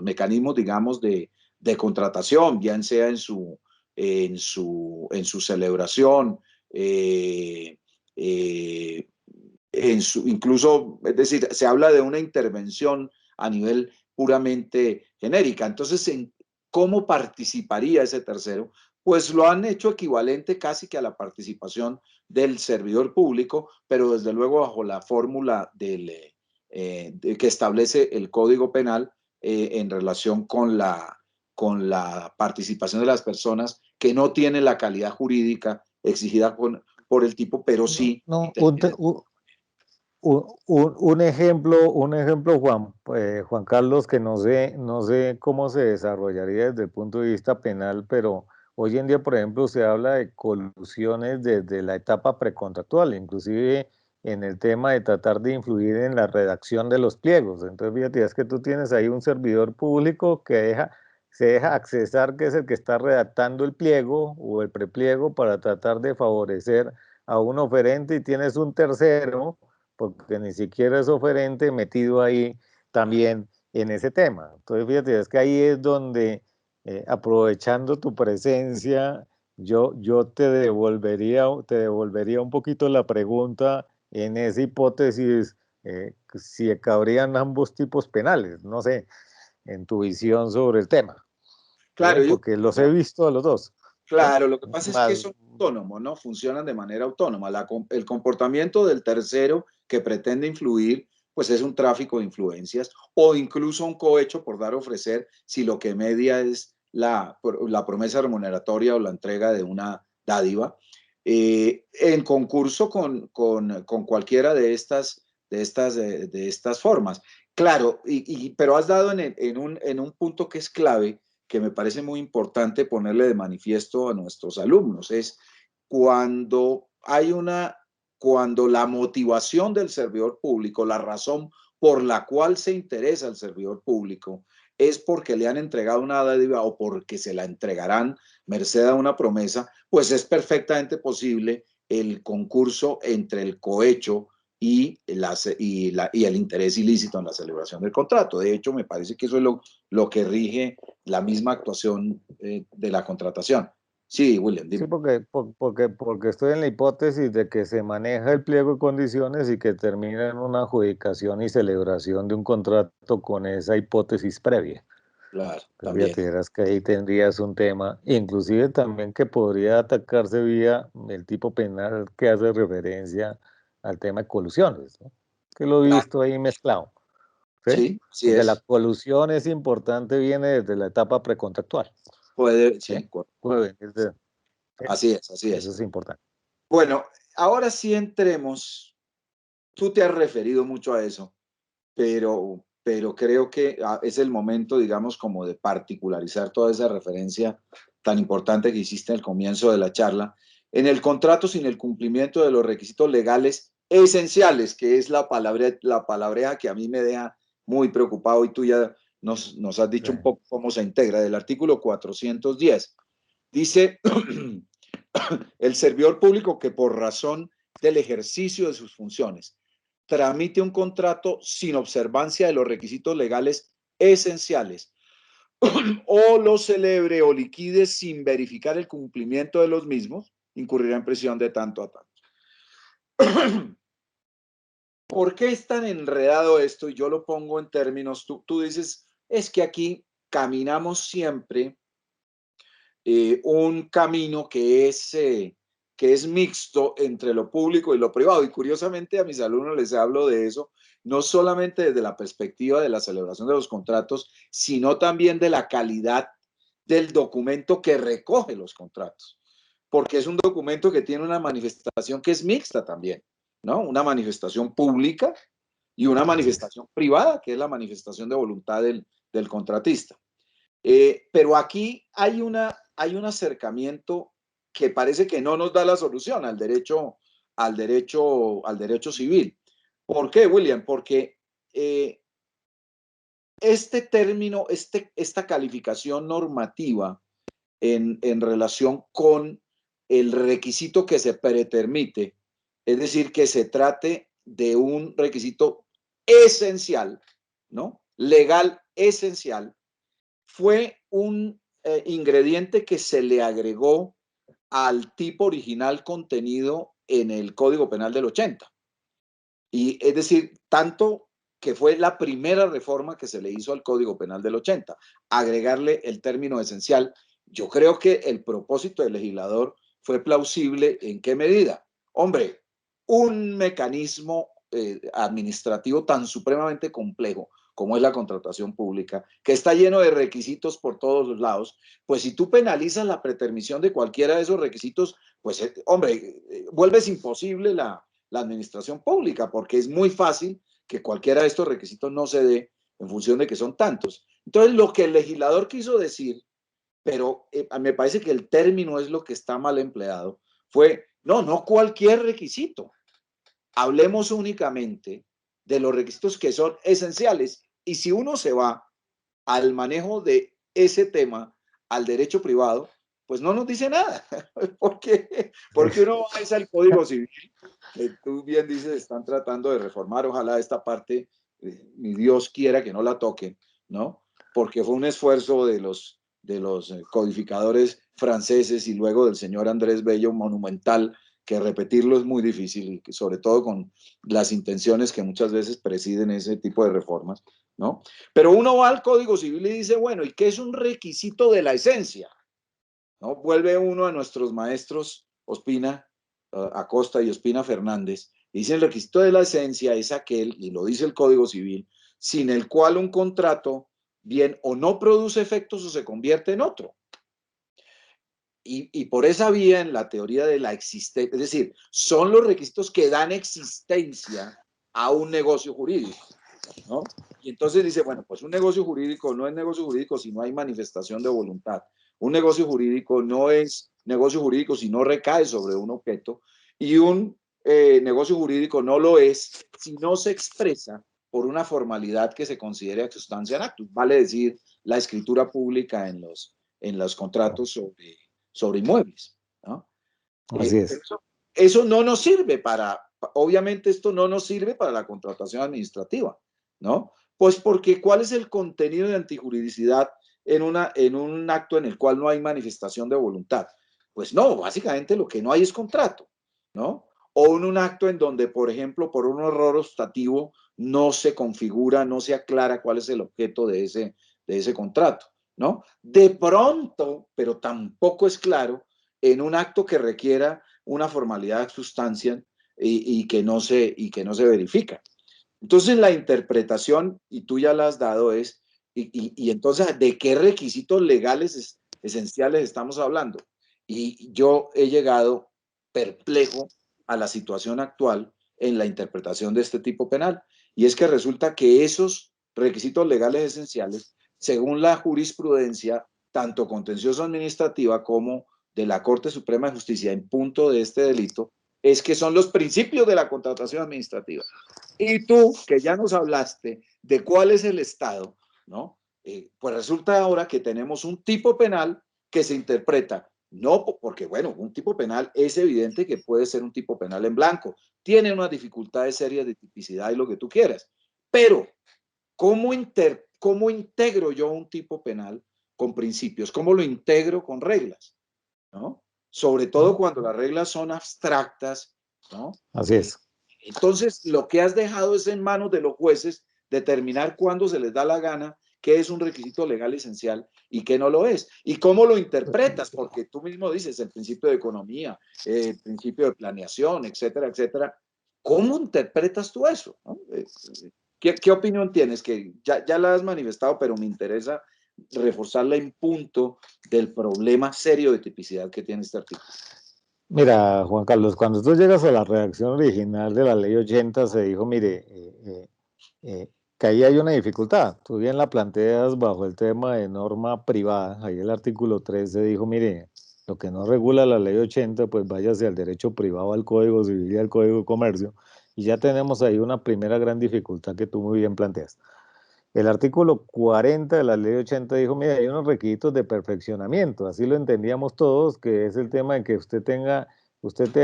mecanismos, digamos, de contratación, bien sea en su celebración, incluso, es decir, se habla de una intervención a nivel puramente genérica. Entonces, ¿cómo participaría ese tercero? Pues lo han hecho equivalente casi que a la participación del servidor público, pero desde luego bajo la fórmula que establece el Código Penal en relación con la participación de las personas que no tienen la calidad jurídica exigida por el tipo, pero sí. No, un ejemplo, Juan Carlos, que no sé cómo se desarrollaría desde el punto de vista penal, pero hoy en día, por ejemplo, se habla de colusiones desde la etapa precontractual, inclusive en el tema de tratar de influir en la redacción de los pliegos. Entonces, fíjate, es que tú tienes ahí un servidor público que se deja accesar, que es el que está redactando el pliego o el prepliego para tratar de favorecer a un oferente, y tienes un tercero, porque ni siquiera es oferente, metido ahí también en ese tema. Entonces, fíjate, es que ahí es donde, aprovechando tu presencia, yo te devolvería un poquito la pregunta en esa hipótesis, si cabrían ambos tipos penales, no sé, en tu visión sobre el tema, Claro, porque los he visto a los dos. claro, lo que pasa es que Más, son autónomos, ¿no? Funcionan de manera autónoma. El comportamiento del tercero que pretende influir, pues es un tráfico de influencias o incluso un cohecho por dar a ofrecer si lo que media es la promesa remuneratoria o la entrega de una dádiva. En concurso con cualquiera de estas formas. Claro, pero has dado en un punto que es clave, que me parece muy importante ponerle de manifiesto a nuestros alumnos, es cuando cuando la motivación del servidor público, la razón por la cual se interesa al servidor público, es porque le han entregado una dádiva o porque se la entregarán merced a una promesa, pues es perfectamente posible el concurso entre el cohecho y el interés ilícito en la celebración del contrato. De hecho, me parece que eso es lo que rige la misma actuación de la contratación. Sí, William, sí, dime. porque estoy en la hipótesis de que se maneja el pliego de condiciones y que termina en una adjudicación y celebración de un contrato con esa hipótesis previa. Claro, Pues también. fíjate, verás que ahí tendrías un tema, inclusive también que podría atacarse vía el tipo penal que hace referencia al tema de colusiones, ¿no? Que lo he Claro, visto ahí mezclado, ¿sí? sí, así Porque la es. colusión es importante, viene desde la etapa precontractual, ¿sí? Sí, Puede venir ¿sí? así es, así Eso es. es importante. Bueno, ahora sí entremos. Tú te has referido mucho a eso, pero creo que es el momento, digamos, como de particularizar toda esa referencia tan importante que hiciste al comienzo de la charla. En el contrato, sin el cumplimiento de los requisitos legales esenciales, que es la palabreja que a mí me deja muy preocupado, y tú ya nos has Sí. dicho un poco cómo se integra, del artículo 410. Dice el servidor público que por razón del ejercicio de sus funciones tramite un contrato sin observancia de los requisitos legales esenciales o lo celebre o liquide sin verificar el cumplimiento de los mismos, incurrirá en prisión de tanto a tanto. ¿Por qué es tan enredado esto? Y yo lo pongo en términos, tú dices, es que aquí caminamos siempre un camino que es que es mixto entre lo público y lo privado. Y curiosamente a mis alumnos les hablo de eso, no solamente desde la perspectiva de la celebración de los contratos, sino también de la calidad del documento que recoge los contratos. Porque es un documento que tiene una manifestación que es mixta también, ¿no? Una manifestación pública y una manifestación privada, que es la manifestación de voluntad del contratista. Pero aquí hay un acercamiento que parece que no nos da la solución al derecho civil. ¿Por qué, William? Porque este término, esta calificación normativa en relación con el requisito que se pretermite, es decir, que se trate de un requisito esencial, ¿no? Legal esencial, fue un ingrediente que se le agregó al tipo original contenido en el Código Penal del 80. Y es decir, tanto que fue la primera reforma que se le hizo al Código Penal del 80, agregarle el término esencial. Yo creo que el propósito del legislador fue plausible. ¿En qué medida? Hombre, un mecanismo administrativo tan supremamente complejo como es la contratación pública, que está lleno de requisitos por todos los lados, pues si tú penalizas la pretermisión de cualquiera de esos requisitos, pues hombre, vuelves imposible la administración pública, porque es muy fácil que cualquiera de estos requisitos no se dé en función de que son tantos. Entonces, lo que el legislador quiso decir, pero me parece que el término es lo que está mal empleado, fue, no cualquier requisito. Hablemos únicamente de los requisitos que son esenciales. Y si uno se va al manejo de ese tema, al derecho privado, pues no nos dice nada. Porque uno va al Código Civil, que tú bien dices, están tratando de reformar. Ojalá esta parte, ni Dios quiera que no la toquen, ¿no? Porque fue un esfuerzo de los codificadores franceses y luego del señor Andrés Bello monumental, que repetirlo es muy difícil, y que sobre todo con las intenciones que muchas veces presiden ese tipo de reformas, ¿no? Pero uno va al Código Civil y dice, bueno, ¿y qué es un requisito de la esencia? ¿No? Vuelve uno a nuestros maestros, Ospina Acosta y Ospina Fernández, y dice el requisito de la esencia es aquel, y lo dice el Código Civil, sin el cual un contrato bien o no produce efectos o se convierte en otro. Y por esa vía, en la teoría de la existencia, es decir, son los requisitos que dan existencia a un negocio jurídico, ¿no? Y entonces dice, bueno, pues un negocio jurídico no es negocio jurídico si no hay manifestación de voluntad. Un negocio jurídico no es negocio jurídico si no recae sobre un objeto. Y un negocio jurídico no lo es si no se expresa por una formalidad que se considere sustancia en actus. Vale decir, la escritura pública en los contratos sobre inmuebles, ¿no? Así es. Eso no nos sirve obviamente esto no nos sirve para la contratación administrativa, ¿no? Pues porque ¿cuál es el contenido de antijuridicidad en un acto en el cual no hay manifestación de voluntad? Pues no, básicamente lo que no hay es contrato, ¿no? O en un acto en donde, por ejemplo, por un error ostativo no se configura, no se aclara cuál es el objeto de ese contrato, ¿no? De pronto, pero tampoco es claro, en un acto que requiera una formalidad de sustancia y que no se verifica. Entonces la interpretación, y tú ya la has dado, es, y entonces, ¿de qué requisitos legales esenciales estamos hablando? Y yo he llegado perplejo a la situación actual en la interpretación de este tipo penal. Y es que resulta que esos requisitos legales esenciales, según la jurisprudencia, tanto contencioso administrativa como de la Corte Suprema de Justicia en punto de este delito, es que son los principios de la contratación administrativa. Y tú, que ya nos hablaste de cuál es el estado, ¿no? Pues resulta ahora que tenemos un tipo penal que se interpreta, no porque, bueno, un tipo penal es evidente que puede ser un tipo penal en blanco, tiene unas dificultades serias de tipicidad y lo que tú quieras, pero ¿cómo integro yo un tipo penal con principios? ¿Cómo lo integro con reglas? ¿No? Sobre todo cuando las reglas son abstractas, ¿no? Así es. Entonces, lo que has dejado es en manos de los jueces determinar cuándo se les da la gana qué es un requisito legal esencial y qué no lo es. Y cómo lo interpretas, porque tú mismo dices el principio de economía, el principio de planeación, etcétera, etcétera. ¿Cómo interpretas tú eso? ¿No? ¿Qué opinión tienes? Que ya la has manifestado, pero me interesa reforzarla en punto del problema serio de tipicidad que tiene este artículo. Mira, Juan Carlos, cuando tú llegas a la redacción original de la ley 80, se dijo, mire, eh, que ahí hay una dificultad. Tú bien la planteas bajo el tema de norma privada. Ahí el artículo 3 se dijo, mire, lo que no regula la ley 80, pues váyase al derecho privado, al Código Civil y al Código de Comercio. Y ya tenemos ahí una primera gran dificultad que tú muy bien planteas. El artículo 40 de la ley 80 dijo, mira, hay unos requisitos de perfeccionamiento, así lo entendíamos todos, que es el tema de que usted tenga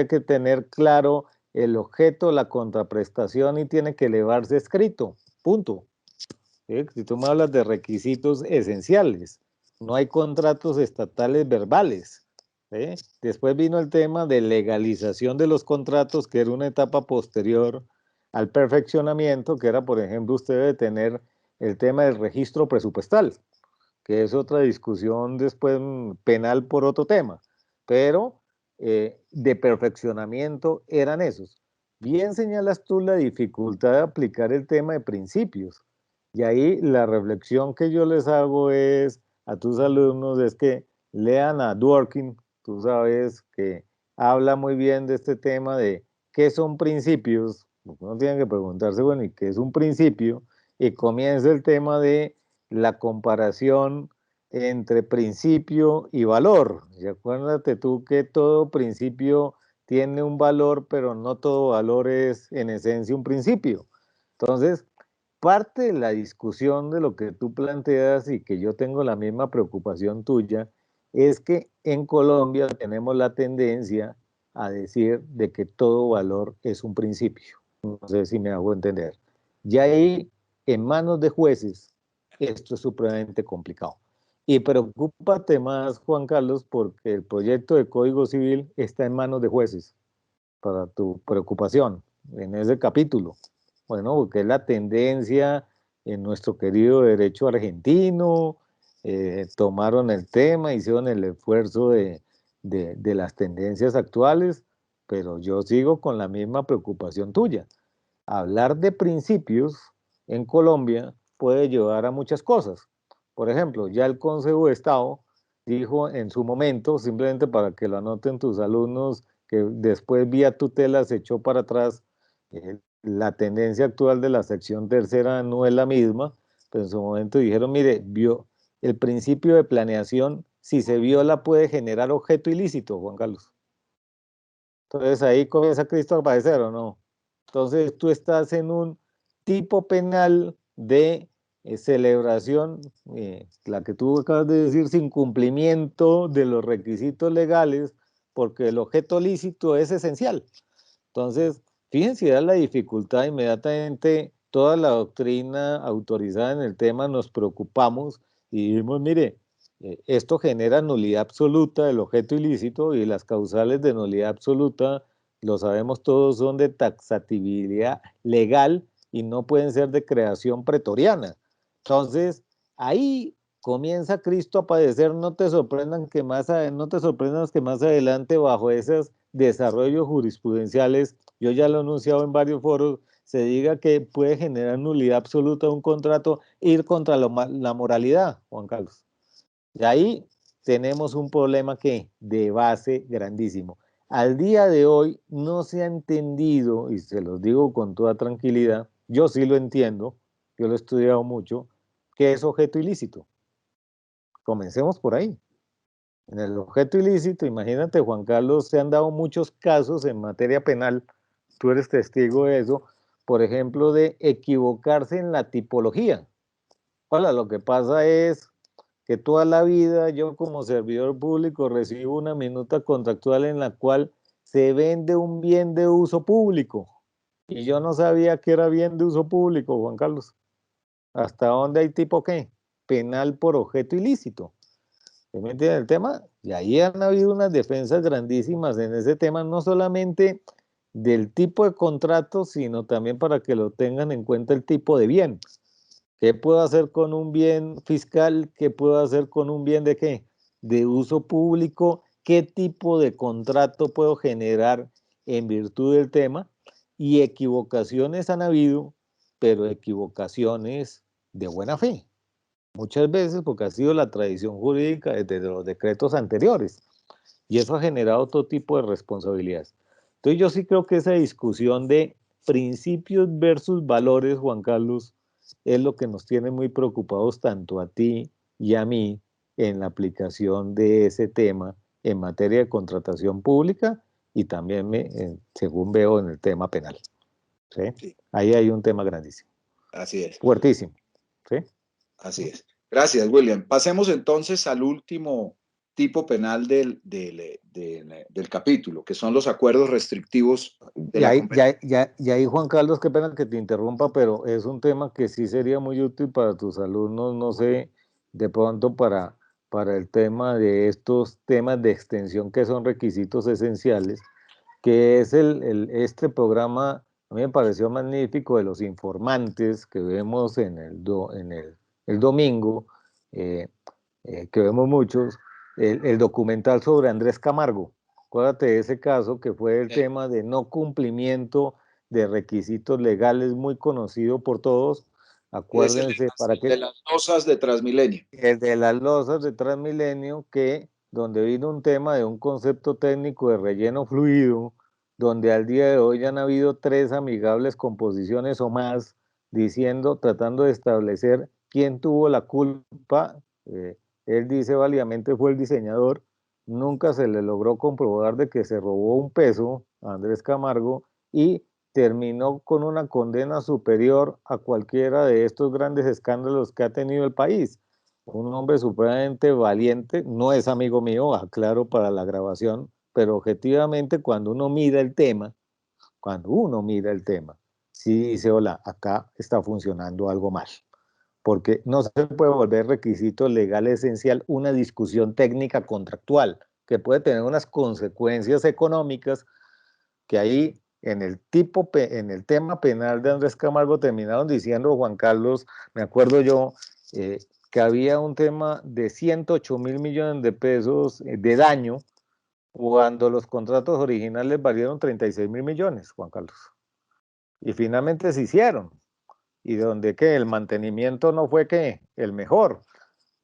que tener claro el objeto, la contraprestación y tiene que elevarse escrito, punto. ¿Sí? Si tú me hablas de requisitos esenciales, no hay contratos estatales verbales. ¿Sí? Después vino el tema de legalización de los contratos, que era una etapa posterior al perfeccionamiento, que era, por ejemplo, usted debe tener el tema del registro presupuestal, que es otra discusión después penal por otro tema, pero de perfeccionamiento eran esos. Bien señalas tú la dificultad de aplicar el tema de principios, y ahí la reflexión que yo les hago es a tus alumnos es que lean a Dworkin, tú sabes que habla muy bien de este tema de qué son principios, uno tiene que preguntarse, bueno, ¿y qué es un principio? Y comienza el tema de la comparación entre principio y valor. Y acuérdate tú que todo principio tiene un valor, pero no todo valor es en esencia un principio. Entonces, parte de la discusión de lo que tú planteas y que yo tengo la misma preocupación tuya, es que en Colombia tenemos la tendencia a decir de que todo valor es un principio. No sé si me hago entender. Ya ahí, en manos de jueces, esto es supremamente complicado. Y preocúpate más, Juan Carlos, porque el proyecto de Código Civil está en manos de jueces, para tu preocupación en ese capítulo. Bueno, porque es la tendencia en nuestro querido derecho argentino, tomaron el tema, hicieron el esfuerzo de las tendencias actuales, pero yo sigo con la misma preocupación tuya. Hablar de principios en Colombia puede llevar a muchas cosas. Por ejemplo, ya el Consejo de Estado dijo en su momento, simplemente para que lo anoten tus alumnos, que después vía tutela se echó para atrás, la tendencia actual de la sección tercera no es la misma, pero en su momento dijeron, mire, el principio de planeación, si se viola, puede generar objeto ilícito, Juan Carlos. Entonces ahí comienza Cristo a aparecer, ¿o no? Entonces tú estás en un tipo penal de celebración, la que tú acabas de decir, sin cumplimiento de los requisitos legales, porque el objeto lícito es esencial. Entonces, fíjense ya la dificultad, inmediatamente toda la doctrina autorizada en el tema nos preocupamos y dijimos, mire, esto genera nulidad absoluta del objeto ilícito y las causales de nulidad absoluta, lo sabemos todos, son de taxatibilidad legal y no pueden ser de creación pretoriana. Entonces, ahí comienza Cristo a padecer, no te sorprendan que no te sorprendas que más adelante bajo esos desarrollos jurisprudenciales, yo ya lo he anunciado en varios foros, se diga que puede generar nulidad absoluta de un contrato, ir contra la moralidad, Juan Carlos. Y ahí tenemos un problema que de base grandísimo. Al día de hoy no se ha entendido, y se los digo con toda tranquilidad, yo sí lo entiendo, yo lo he estudiado mucho, que es objeto ilícito. Comencemos por ahí. En el objeto ilícito, imagínate, Juan Carlos, se han dado muchos casos en materia penal, tú eres testigo de eso, por ejemplo, de equivocarse en la tipología. Hola, lo que pasa es que toda la vida yo como servidor público recibo una minuta contractual en la cual se vende un bien de uso público. Y yo no sabía que era bien de uso público, Juan Carlos. ¿Hasta dónde hay tipo qué? Penal por objeto ilícito. ¿Se me entiende el tema? Y ahí han habido unas defensas grandísimas en ese tema, no solamente del tipo de contrato, sino también para que lo tengan en cuenta el tipo de bien. ¿Qué puedo hacer con un bien fiscal? ¿Qué puedo hacer con un bien de qué? De uso público. ¿Qué tipo de contrato puedo generar en virtud del tema? Y equivocaciones han habido, pero equivocaciones de buena fe. Muchas veces porque ha sido la tradición jurídica desde los decretos anteriores. Y eso ha generado otro tipo de responsabilidades. Entonces yo sí creo que esa discusión de principios versus valores, Juan Carlos, es lo que nos tiene muy preocupados tanto a ti y a mí en la aplicación de ese tema en materia de contratación pública y también, según veo, en el tema penal. ¿Sí? Sí, Ahí hay un tema grandísimo, así es. fuertísimo. ¿Sí? Así es. Gracias, William. Pasemos entonces al último tipo penal del capítulo, que son los acuerdos restrictivos de la competencia. Y ahí, Juan Carlos, qué pena que te interrumpa, pero es un tema que sí sería muy útil para tus alumnos, no sé, de pronto para el tema de estos temas de extensión que son requisitos esenciales, que es este programa, a mí me pareció magnífico, de los informantes que vemos el domingo, eh, que vemos muchos, el documental sobre Andrés Camargo. Acuérdate de ese caso que fue el tema de no cumplimiento de requisitos legales muy conocido por todos. Es el Acuérdense para de que las losas de Transmilenio. el de las losas de Transmilenio, que donde vino un tema de un concepto técnico de relleno fluido, donde al día de hoy ya han habido 3 amigables composiciones o más, diciendo, tratando de establecer quién tuvo la culpa. Él dice válidamente fue el diseñador. Nunca se le logró comprobar de que se robó un peso a Andrés Camargo y terminó con una condena superior a cualquiera de estos grandes escándalos que ha tenido el país. Un hombre supremamente valiente, no es amigo mío, aclaro para la grabación, pero objetivamente cuando uno mira el tema, sí dice, hola, acá está funcionando algo mal, porque no se puede volver requisito legal esencial una discusión técnica contractual, que puede tener unas consecuencias económicas que ahí en el tema penal de Andrés Camargo terminaron diciendo, Juan Carlos, me acuerdo yo, eh, que había un tema de 108.000 millones de pesos de daño cuando los contratos originales valieron 36.000 millones, Juan Carlos. Y finalmente se hicieron. Y donde que el mantenimiento no fue que el mejor.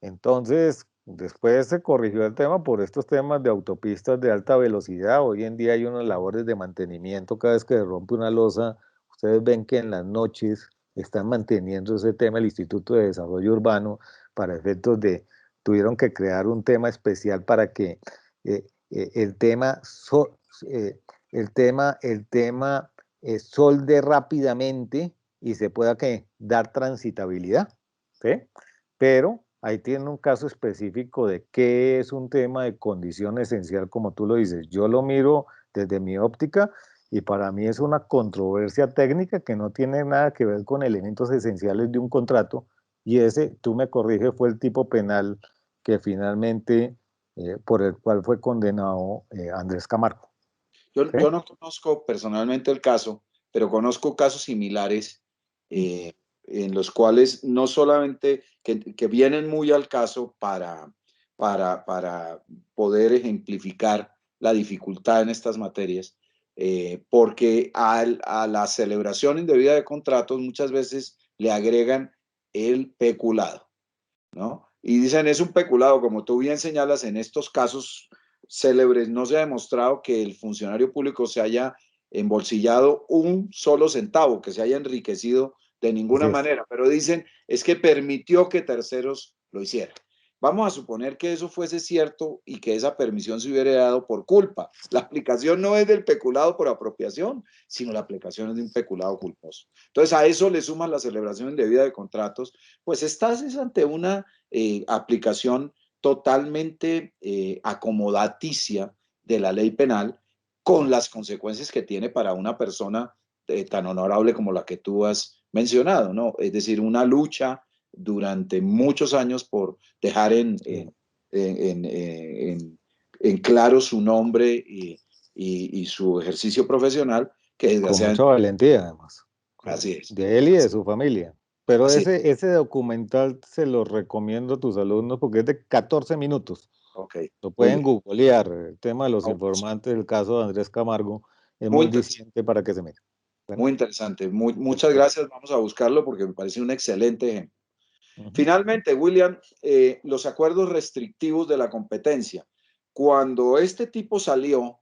Entonces, después se corrigió el tema por estos temas de autopistas de alta velocidad. Hoy en día hay unas labores de mantenimiento cada vez que se rompe una losa. Ustedes ven que en las noches están manteniendo ese tema el Instituto de Desarrollo Urbano para efectos de, tuvieron que crear un tema especial para que el tema, el tema solde rápidamente y se pueda que dar transitabilidad. ¿Sí? Pero ahí tiene un caso específico de qué es un tema de condición esencial, como tú lo dices. Yo lo miro desde mi óptica y para mí es una controversia técnica que no tiene nada que ver con elementos esenciales de un contrato y ese, tú me corriges, fue el tipo penal que finalmente, por el cual fue condenado Andrés Camargo. ¿Sí? Yo no conozco personalmente el caso, pero conozco casos similares en los cuales no solamente que vienen muy al caso para poder ejemplificar la dificultad en estas materias, porque a la celebración indebida de contratos muchas veces le agregan el peculado, ¿no? Y dicen, es un peculado, como tú bien señalas, en estos casos célebres no se ha demostrado que el funcionario público se haya embolsillado un solo centavo, que se haya enriquecido de ninguna Así es. manera, pero dicen, es que permitió que terceros lo hicieran. Vamos a suponer que eso fuese cierto y que esa permisión se hubiera dado por culpa. La aplicación no es del peculado por apropiación, sino la aplicación es de un peculado culposo. Entonces a eso le suman la celebración indebida de contratos, pues estás ante una aplicación totalmente acomodaticia de la ley penal con las consecuencias que tiene para una persona tan honorable como la que tú has mencionado, ¿no? Es decir, una lucha durante muchos años por dejar en claro su nombre y su ejercicio profesional, que Con mucha desgraciadamente valentía, además, así es. de él y de su familia. Pero Así, ese documental se lo recomiendo a tus alumnos porque es de 14 minutos. ok, Lo muy pueden bien. googlear. El tema de los No, pues, informantes, el caso de Andrés Camargo, es muy muy interesante, diciente para que se metan. Bueno, muy interesante. Muchas perfecto. gracias. Vamos a buscarlo porque me parece un excelente ejemplo. Ujú. Finalmente, William, los acuerdos restrictivos de la competencia. Cuando este tipo salió,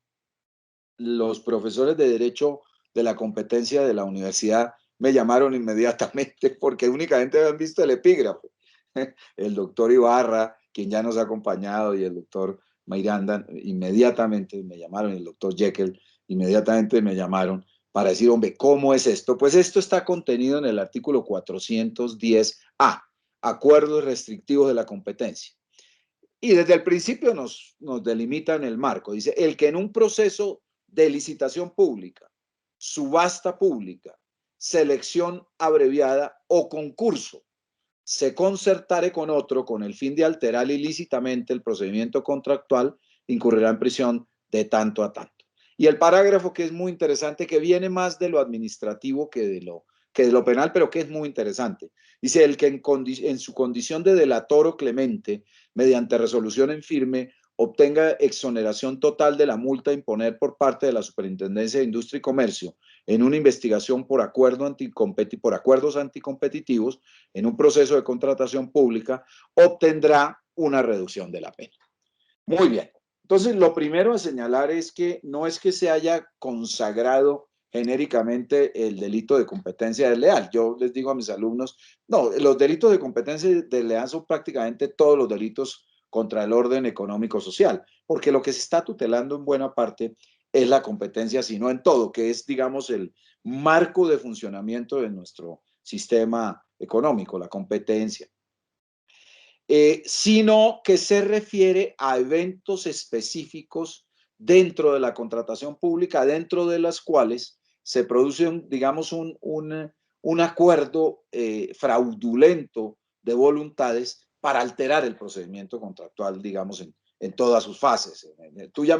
los profesores de Derecho de la Competencia de la universidad me llamaron inmediatamente porque únicamente habían visto el epígrafe. El doctor Ibarra, quien ya nos ha acompañado, y el doctor Miranda, inmediatamente me llamaron, y el doctor Jekyll, inmediatamente me llamaron para decir, hombre, ¿cómo es esto? Pues esto está contenido en el artículo 410A, Acuerdos Restrictivos de la Competencia. Y desde el principio nos delimitan el marco. Dice, el que en un proceso de licitación pública, subasta pública, selección abreviada o concurso se concertare con otro con el fin de alterar ilícitamente el procedimiento contractual, incurrirá en prisión de tanto a tanto. Y el parágrafo que es muy interesante, que viene más de lo administrativo que de lo penal, pero que es muy interesante. Dice, el que en su condición de delator o clemente, mediante resolución en firme, obtenga exoneración total de la multa a imponer por parte de la Superintendencia de Industria y Comercio en una investigación por acuerdos anticompetitivos, en un proceso de contratación pública, obtendrá una reducción de la pena. Muy bien. Entonces, lo primero a señalar es que no es que se haya consagrado genéricamente el delito de competencia desleal. Yo les digo a mis alumnos, no, los delitos de competencia desleal son prácticamente todos los delitos contra el orden económico social, porque lo que se está tutelando en buena parte es la competencia, sino en todo, que es, digamos, el marco de funcionamiento de nuestro sistema económico, la competencia. Sino que se refiere a eventos específicos dentro de la contratación pública, dentro de las cuales se produce, digamos, un acuerdo fraudulento de voluntades para alterar el procedimiento contractual, digamos, en todas sus fases. Tú ya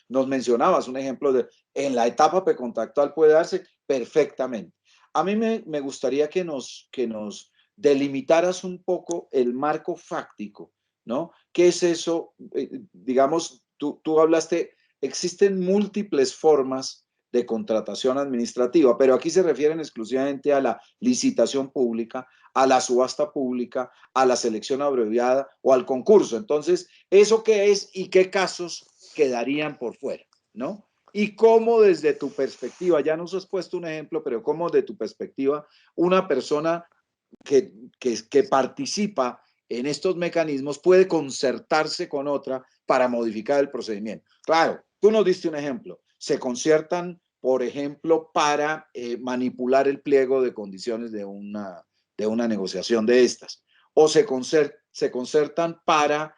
nos mencionabas un ejemplo de, en la etapa precontractual puede darse perfectamente. A mí me gustaría que nos delimitaras un poco el marco fáctico, ¿no? ¿Qué es eso? Digamos, tú hablaste, existen múltiples formas de contratación administrativa, pero aquí se refieren exclusivamente a la licitación pública, a la subasta pública, a la selección abreviada o al concurso. Entonces, ¿eso qué es y qué casos quedarían por fuera, ¿no? Y cómo desde tu perspectiva, ya nos has puesto un ejemplo, pero cómo de tu perspectiva una persona que participa en estos mecanismos puede concertarse con otra para modificar el procedimiento. Claro, tú nos diste un ejemplo. Se conciertan, por ejemplo, para manipular el pliego de condiciones de una negociación de estas. O se concertan para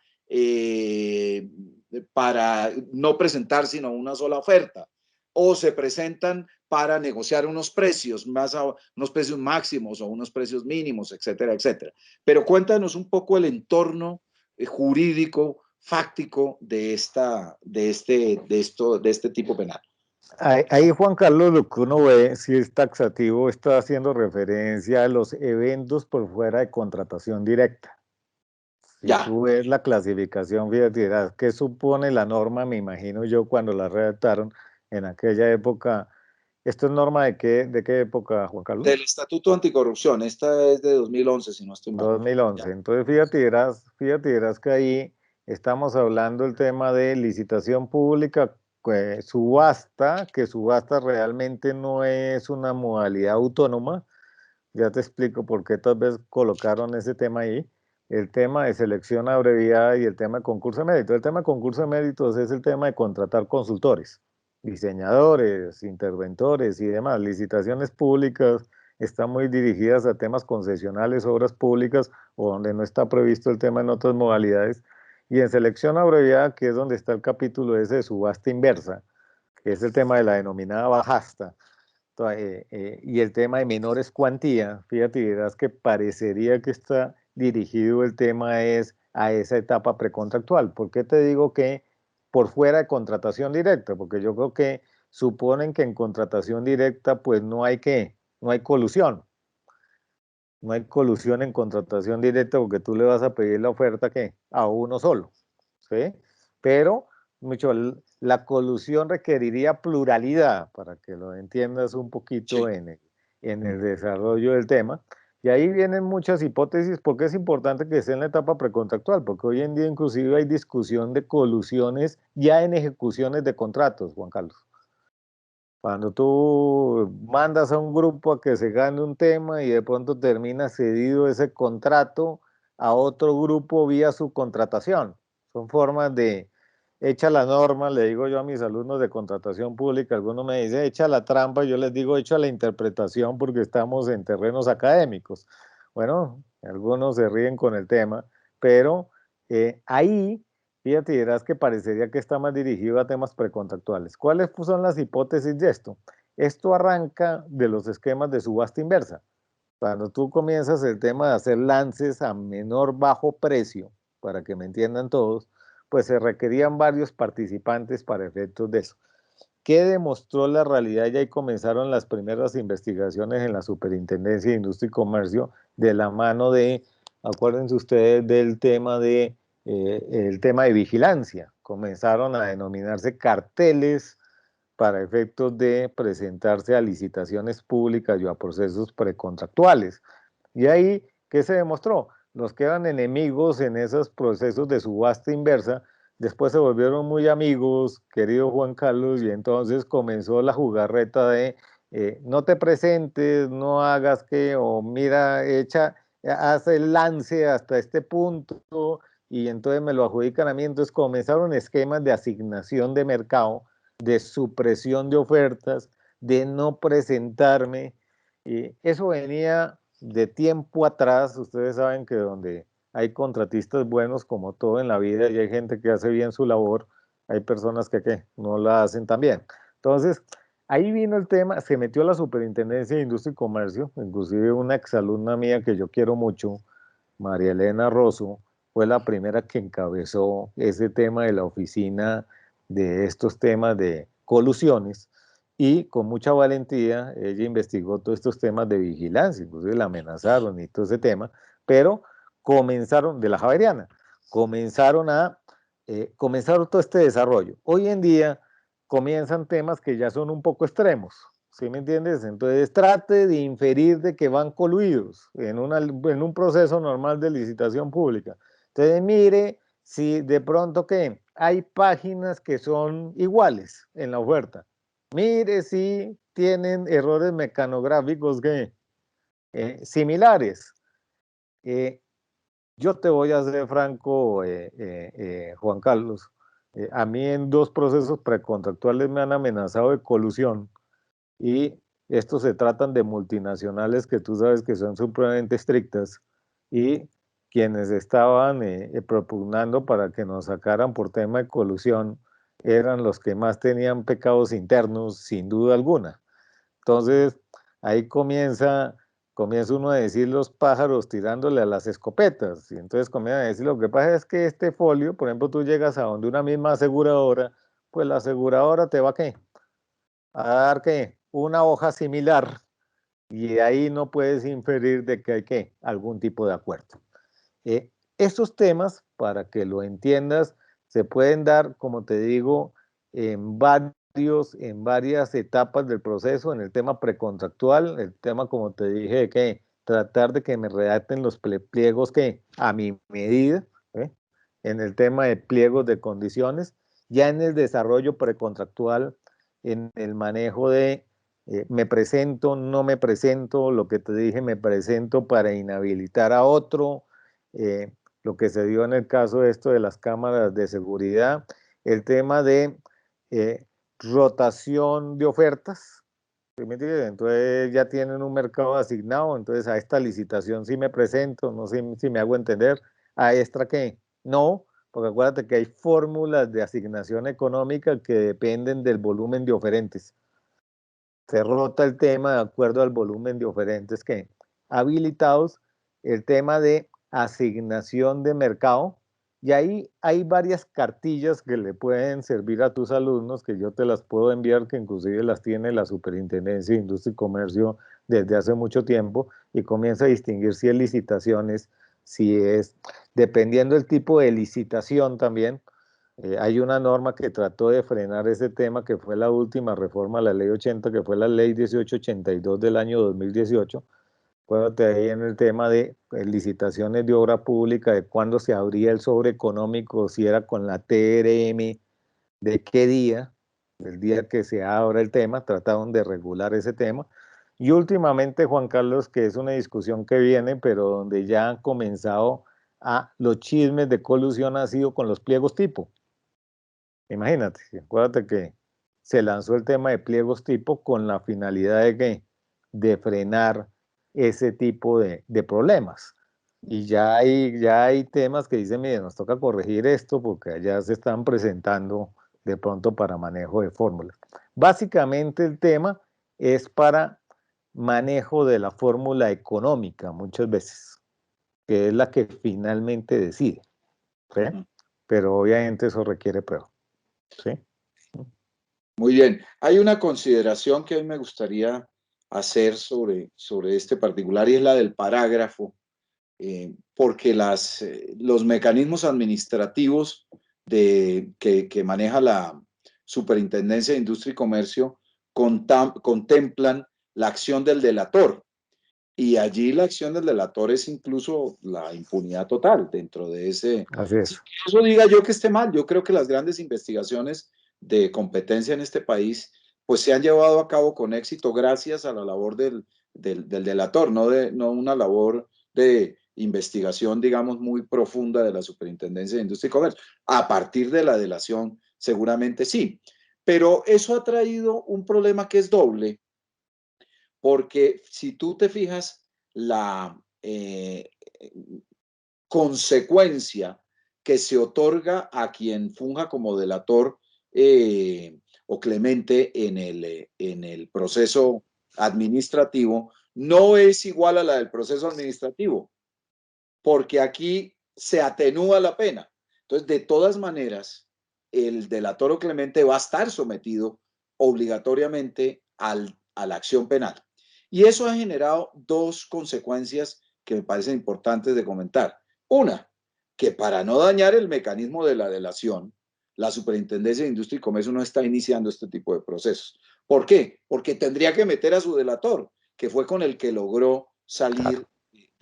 no presentar sino una sola oferta. O se presentan para negociar unos precios máximos o unos precios mínimos, etcétera, etcétera. Pero cuéntanos un poco el entorno jurídico, fáctico de este tipo penal. Ahí, Juan Carlos, lo que uno ve, si es taxativo, está haciendo referencia a los eventos por fuera de contratación directa. Si Ya, tú ves la clasificación, fíjate, dirás, ¿qué supone la norma? Me imagino yo cuando la redactaron en aquella época. ¿Esto es norma de qué época, Juan Carlos? del Estatuto Anticorrupción, esta es de 2011, si no estoy mal. 2011. Ya, Entonces, fíjate, dirás que ahí estamos hablando del tema de licitación pública, subasta, que subasta realmente no es una modalidad autónoma. Ya te explico por qué tal vez colocaron ese tema ahí. El tema de selección abreviada y el tema de concurso de méritos. El tema de concurso de méritos es el tema de contratar consultores, diseñadores, interventores y demás. Licitaciones públicas están muy dirigidas a temas concesionales, obras públicas o donde no está previsto el tema en otras modalidades. Y en selección abreviada, que es donde está el capítulo ese de subasta inversa, que es el tema de la denominada bajasta y el tema de menores cuantía, fíjate, verás que parecería que está dirigido el tema es a esa etapa precontractual. ¿Por qué te digo que por fuera de contratación directa? Porque yo creo que suponen que en contratación directa pues no hay colusión. no hay colusión en contratación directa porque tú le vas a pedir la oferta que a uno solo, ¿sí? Pero mucho, la colusión requeriría pluralidad, para que lo entiendas un poquito Sí, en el desarrollo del tema. Y ahí vienen muchas hipótesis, porque es importante que esté en la etapa precontractual, porque hoy en día inclusive hay discusión de colusiones ya en ejecuciones de contratos, Juan Carlos. Cuando tú mandas a un grupo a que se gane un tema y de pronto termina cedido ese contrato a otro grupo vía subcontratación. Son formas de, echa la norma, le digo yo a mis alumnos de contratación pública, algunos me dicen echa la trampa, yo les digo echa la interpretación porque estamos en terrenos académicos. Bueno, algunos se ríen con el tema, pero ahí fíjate, dirás que parecería que está más dirigido a temas precontractuales. ¿Cuáles son las hipótesis de esto? Esto arranca de los esquemas de subasta inversa. Cuando tú comienzas el tema de hacer lances a menor bajo precio, para que me entiendan todos, pues se requerían varios participantes para efectos de eso. ¿Qué demostró la realidad? Y ahí comenzaron las primeras investigaciones en la Superintendencia de Industria y Comercio de la mano de, acuérdense ustedes del tema el tema de vigilancia. Comenzaron a denominarse carteles para efectos de presentarse a licitaciones públicas y a procesos precontractuales. Y ahí, ¿qué se demostró? Los que eran enemigos en esos procesos de subasta inversa, después se volvieron muy amigos, querido Juan Carlos, y entonces comenzó la jugarreta de no te presentes, no hagas que, o mira, haz el lance hasta este punto, y entonces me lo adjudican a mí. Entonces comenzaron esquemas de asignación de mercado, de supresión de ofertas, de no presentarme, y eso venía de tiempo atrás. Ustedes saben que donde hay contratistas buenos, como todo en la vida, y hay gente que hace bien su labor, hay personas que no la hacen tan bien. Entonces, ahí vino el tema, se metió a la Superintendencia de Industria y Comercio, inclusive una exalumna mía que yo quiero mucho, María Elena Rosso, fue la primera que encabezó ese tema de la oficina de estos temas de colusiones, y con mucha valentía ella investigó todos estos temas de vigilancia, inclusive la amenazaron y todo ese tema, pero comenzaron, de la Javeriana, comenzaron comenzaron todo este desarrollo. Hoy en día comienzan temas que ya son un poco extremos, ¿sí me entiendes? Entonces trate de inferir de que van coluidos en un proceso normal de licitación pública. Entonces mire si de pronto que hay páginas que son iguales en la oferta. Mire si tienen errores mecanográficos similares. Eh, yo te voy a ser franco, Juan Carlos. A mí en dos procesos precontractuales me han amenazado de colusión, y estos se tratan de multinacionales que tú sabes que son supremamente estrictas, y quienes estaban propugnando para que nos sacaran por tema de colusión eran los que más tenían pecados internos, sin duda alguna. Entonces, ahí comienza uno a decir los pájaros tirándole a las escopetas. Y entonces comienza a decir, lo que pasa es que este folio, por ejemplo, tú llegas a donde una misma aseguradora, pues la aseguradora te va a dar una hoja similar, y ahí no puedes inferir de que hay algún tipo de acuerdo. Estos temas, para que lo entiendas, se pueden dar, como te digo, en varias etapas del proceso. En el tema precontractual, el tema, como te dije, de que tratar de que me redacten los pliegos que a mi medida, ¿eh? En el tema de pliegos de condiciones, ya en el desarrollo precontractual, en el manejo de me presento, no me presento, lo que te dije, me presento para inhabilitar a otro, eh, lo que se dio en el caso de esto de las cámaras de seguridad, el tema de eh, rotación de ofertas, ¿sí me entiendes? Entonces ya tienen un mercado asignado, entonces a esta licitación sí me presento, no sé si me hago entender, a esta que no, porque acuérdate que hay fórmulas de asignación económica que dependen del volumen de oferentes. Se rota el tema de acuerdo al volumen de oferentes que habilitados, el tema de asignación de mercado, y ahí hay varias cartillas que le pueden servir a tus alumnos, que yo te las puedo enviar, que inclusive las tiene la Superintendencia de Industria y Comercio desde hace mucho tiempo y comienza a distinguir si es licitaciones, si es, dependiendo del tipo de licitación también. Hay una norma que trató de frenar ese tema, que fue la última reforma a la ley 80, que fue la ley 1882 del año 2018. Acuérdate ahí en el tema de licitaciones de obra pública, de cuándo se abría el sobre económico, si era con la TRM, de qué día, el día que se abra el tema, trataron de regular ese tema. Y últimamente, Juan Carlos, que es una discusión que viene, pero donde ya han comenzado los chismes de colusión ha sido con los pliegos tipo. Imagínate, acuérdate que se lanzó el tema de pliegos tipo con la finalidad de que de frenar ese tipo de problemas. Y ya hay temas que dicen, mire, nos toca corregir esto porque allá se están presentando de pronto para manejo de fórmulas. Básicamente el tema es para manejo de la fórmula económica muchas veces, que es la que finalmente decide, ¿sí? Pero obviamente eso requiere prueba, ¿sí? Muy bien. Hay una consideración que a mí me gustaría hacer sobre este particular y es la del parágrafo, porque los mecanismos administrativos que maneja la Superintendencia de Industria y Comercio contemplan la acción del delator. Y allí la acción del delator es incluso la impunidad total dentro de ese. Así Si es. eso diga yo que esté mal, yo creo que las grandes investigaciones de competencia en este país pues se han llevado a cabo con éxito gracias a la labor del delator, no una labor de investigación, digamos, muy profunda de la Superintendencia de Industria y Comercio. A partir de la delación, seguramente sí. Pero eso ha traído un problema que es doble, porque si tú te fijas, la consecuencia que se otorga a quien funja como delator o clemente en el proceso administrativo no es igual a la del proceso administrativo, porque aquí se atenúa la pena. Entonces, de todas maneras, el delator o clemente va a estar sometido obligatoriamente a la acción penal. Y eso ha generado dos consecuencias que me parecen importantes de comentar. Una, que para no dañar el mecanismo de la delación, la Superintendencia de Industria y Comercio no está iniciando este tipo de procesos. ¿Por qué? Porque tendría que meter a su delator, que fue con el que logró salir Claro.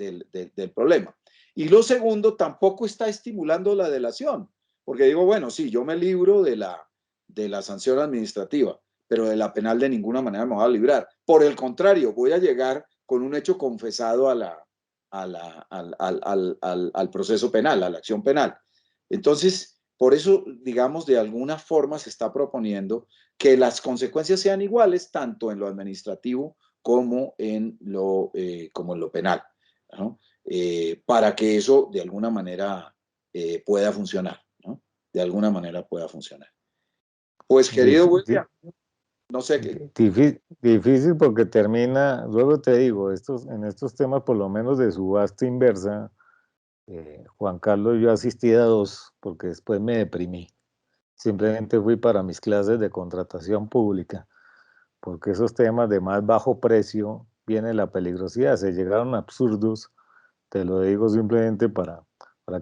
del problema. Y lo segundo, tampoco está estimulando la delación, porque digo, bueno, sí, yo me libro de la sanción administrativa, pero de la penal de ninguna manera me voy a librar. Por el contrario, voy a llegar con un hecho confesado al proceso penal, a la acción penal. Entonces, por eso, digamos, de alguna forma se está proponiendo que las consecuencias sean iguales tanto en lo administrativo como en lo penal, ¿no? Para que eso de alguna manera pueda funcionar, ¿no? De alguna manera pueda funcionar. Pues querido William, no sé qué. Difícil porque termina, luego te digo, en estos temas, por lo menos de subasta inversa, Juan Carlos, yo asistí a dos porque después me deprimí. Simplemente fui para mis clases de contratación pública, porque esos temas de más bajo precio viene la peligrosidad, se llegaron absurdos, te lo digo simplemente para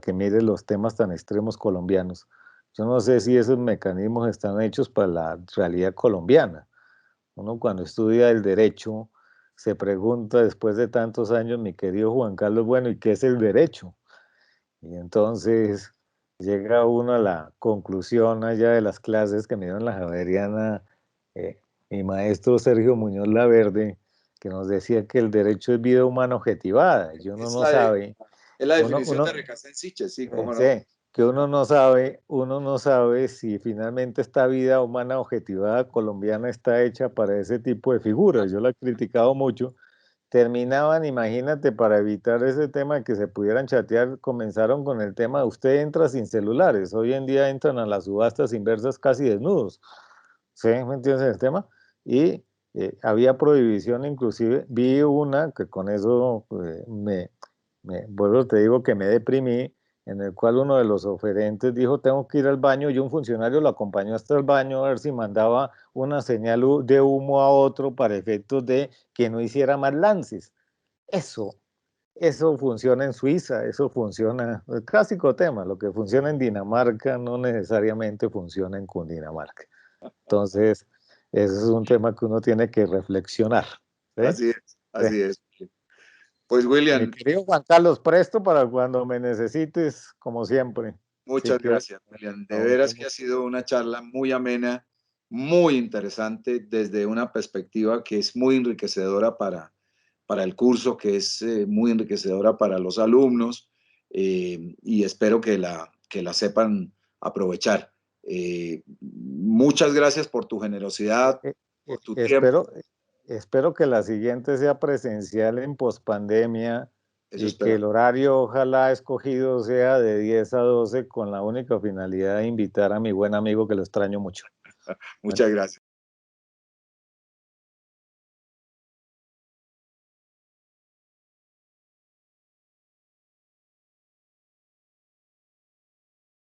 que mires los temas tan extremos colombianos. Yo no sé si esos mecanismos están hechos para la realidad colombiana. Uno cuando estudia el derecho se pregunta después de tantos años, mi querido Juan Carlos, bueno, ¿y qué es el derecho? Y entonces llega uno a la conclusión allá de las clases que me dio en la Javeriana mi maestro Sergio Muñoz Laverde, que nos decía que el derecho es vida humana objetivada, y uno no sabe, Es la uno, definición de uno, Recastensiche, sí, cómo no. sí, que uno no sabe si finalmente esta vida humana objetivada colombiana está hecha para ese tipo de figuras. Yo la he criticado mucho. Terminaban, imagínate, para evitar ese tema de que se pudieran chatear, comenzaron con el tema, usted entra sin celulares, hoy en día entran a las subastas inversas casi desnudos, ¿sí? ¿Me entiendes el tema? Y había prohibición, inclusive vi una que con eso vuelvo, te digo que me deprimí, en el cual uno de los oferentes dijo, tengo que ir al baño, y un funcionario lo acompañó hasta el baño a ver si mandaba una señal de humo a otro para efectos de que no hiciera más lances. Eso, eso funciona en Suiza, eso funciona, el clásico tema, lo que funciona en Dinamarca no necesariamente funciona en Cundinamarca. Entonces, ese es un tema que uno tiene que reflexionar, ¿sí? Así es, Sí. así es. Pues Mi William, querido Juan Carlos, presto para cuando me necesites, como siempre. Así muchas que gracias, William. De ahorita veras que ha sido una charla muy amena, muy interesante desde una perspectiva que es muy enriquecedora para el curso, que es muy enriquecedora para los alumnos y espero que la sepan aprovechar. Muchas gracias por tu generosidad, por tu tiempo. espero que la siguiente sea presencial en pospandemia Eso y que espero. el horario ojalá escogido sea de 10 a 12 con la única finalidad de invitar a mi buen amigo que lo extraño mucho. Bueno. Muchas gracias.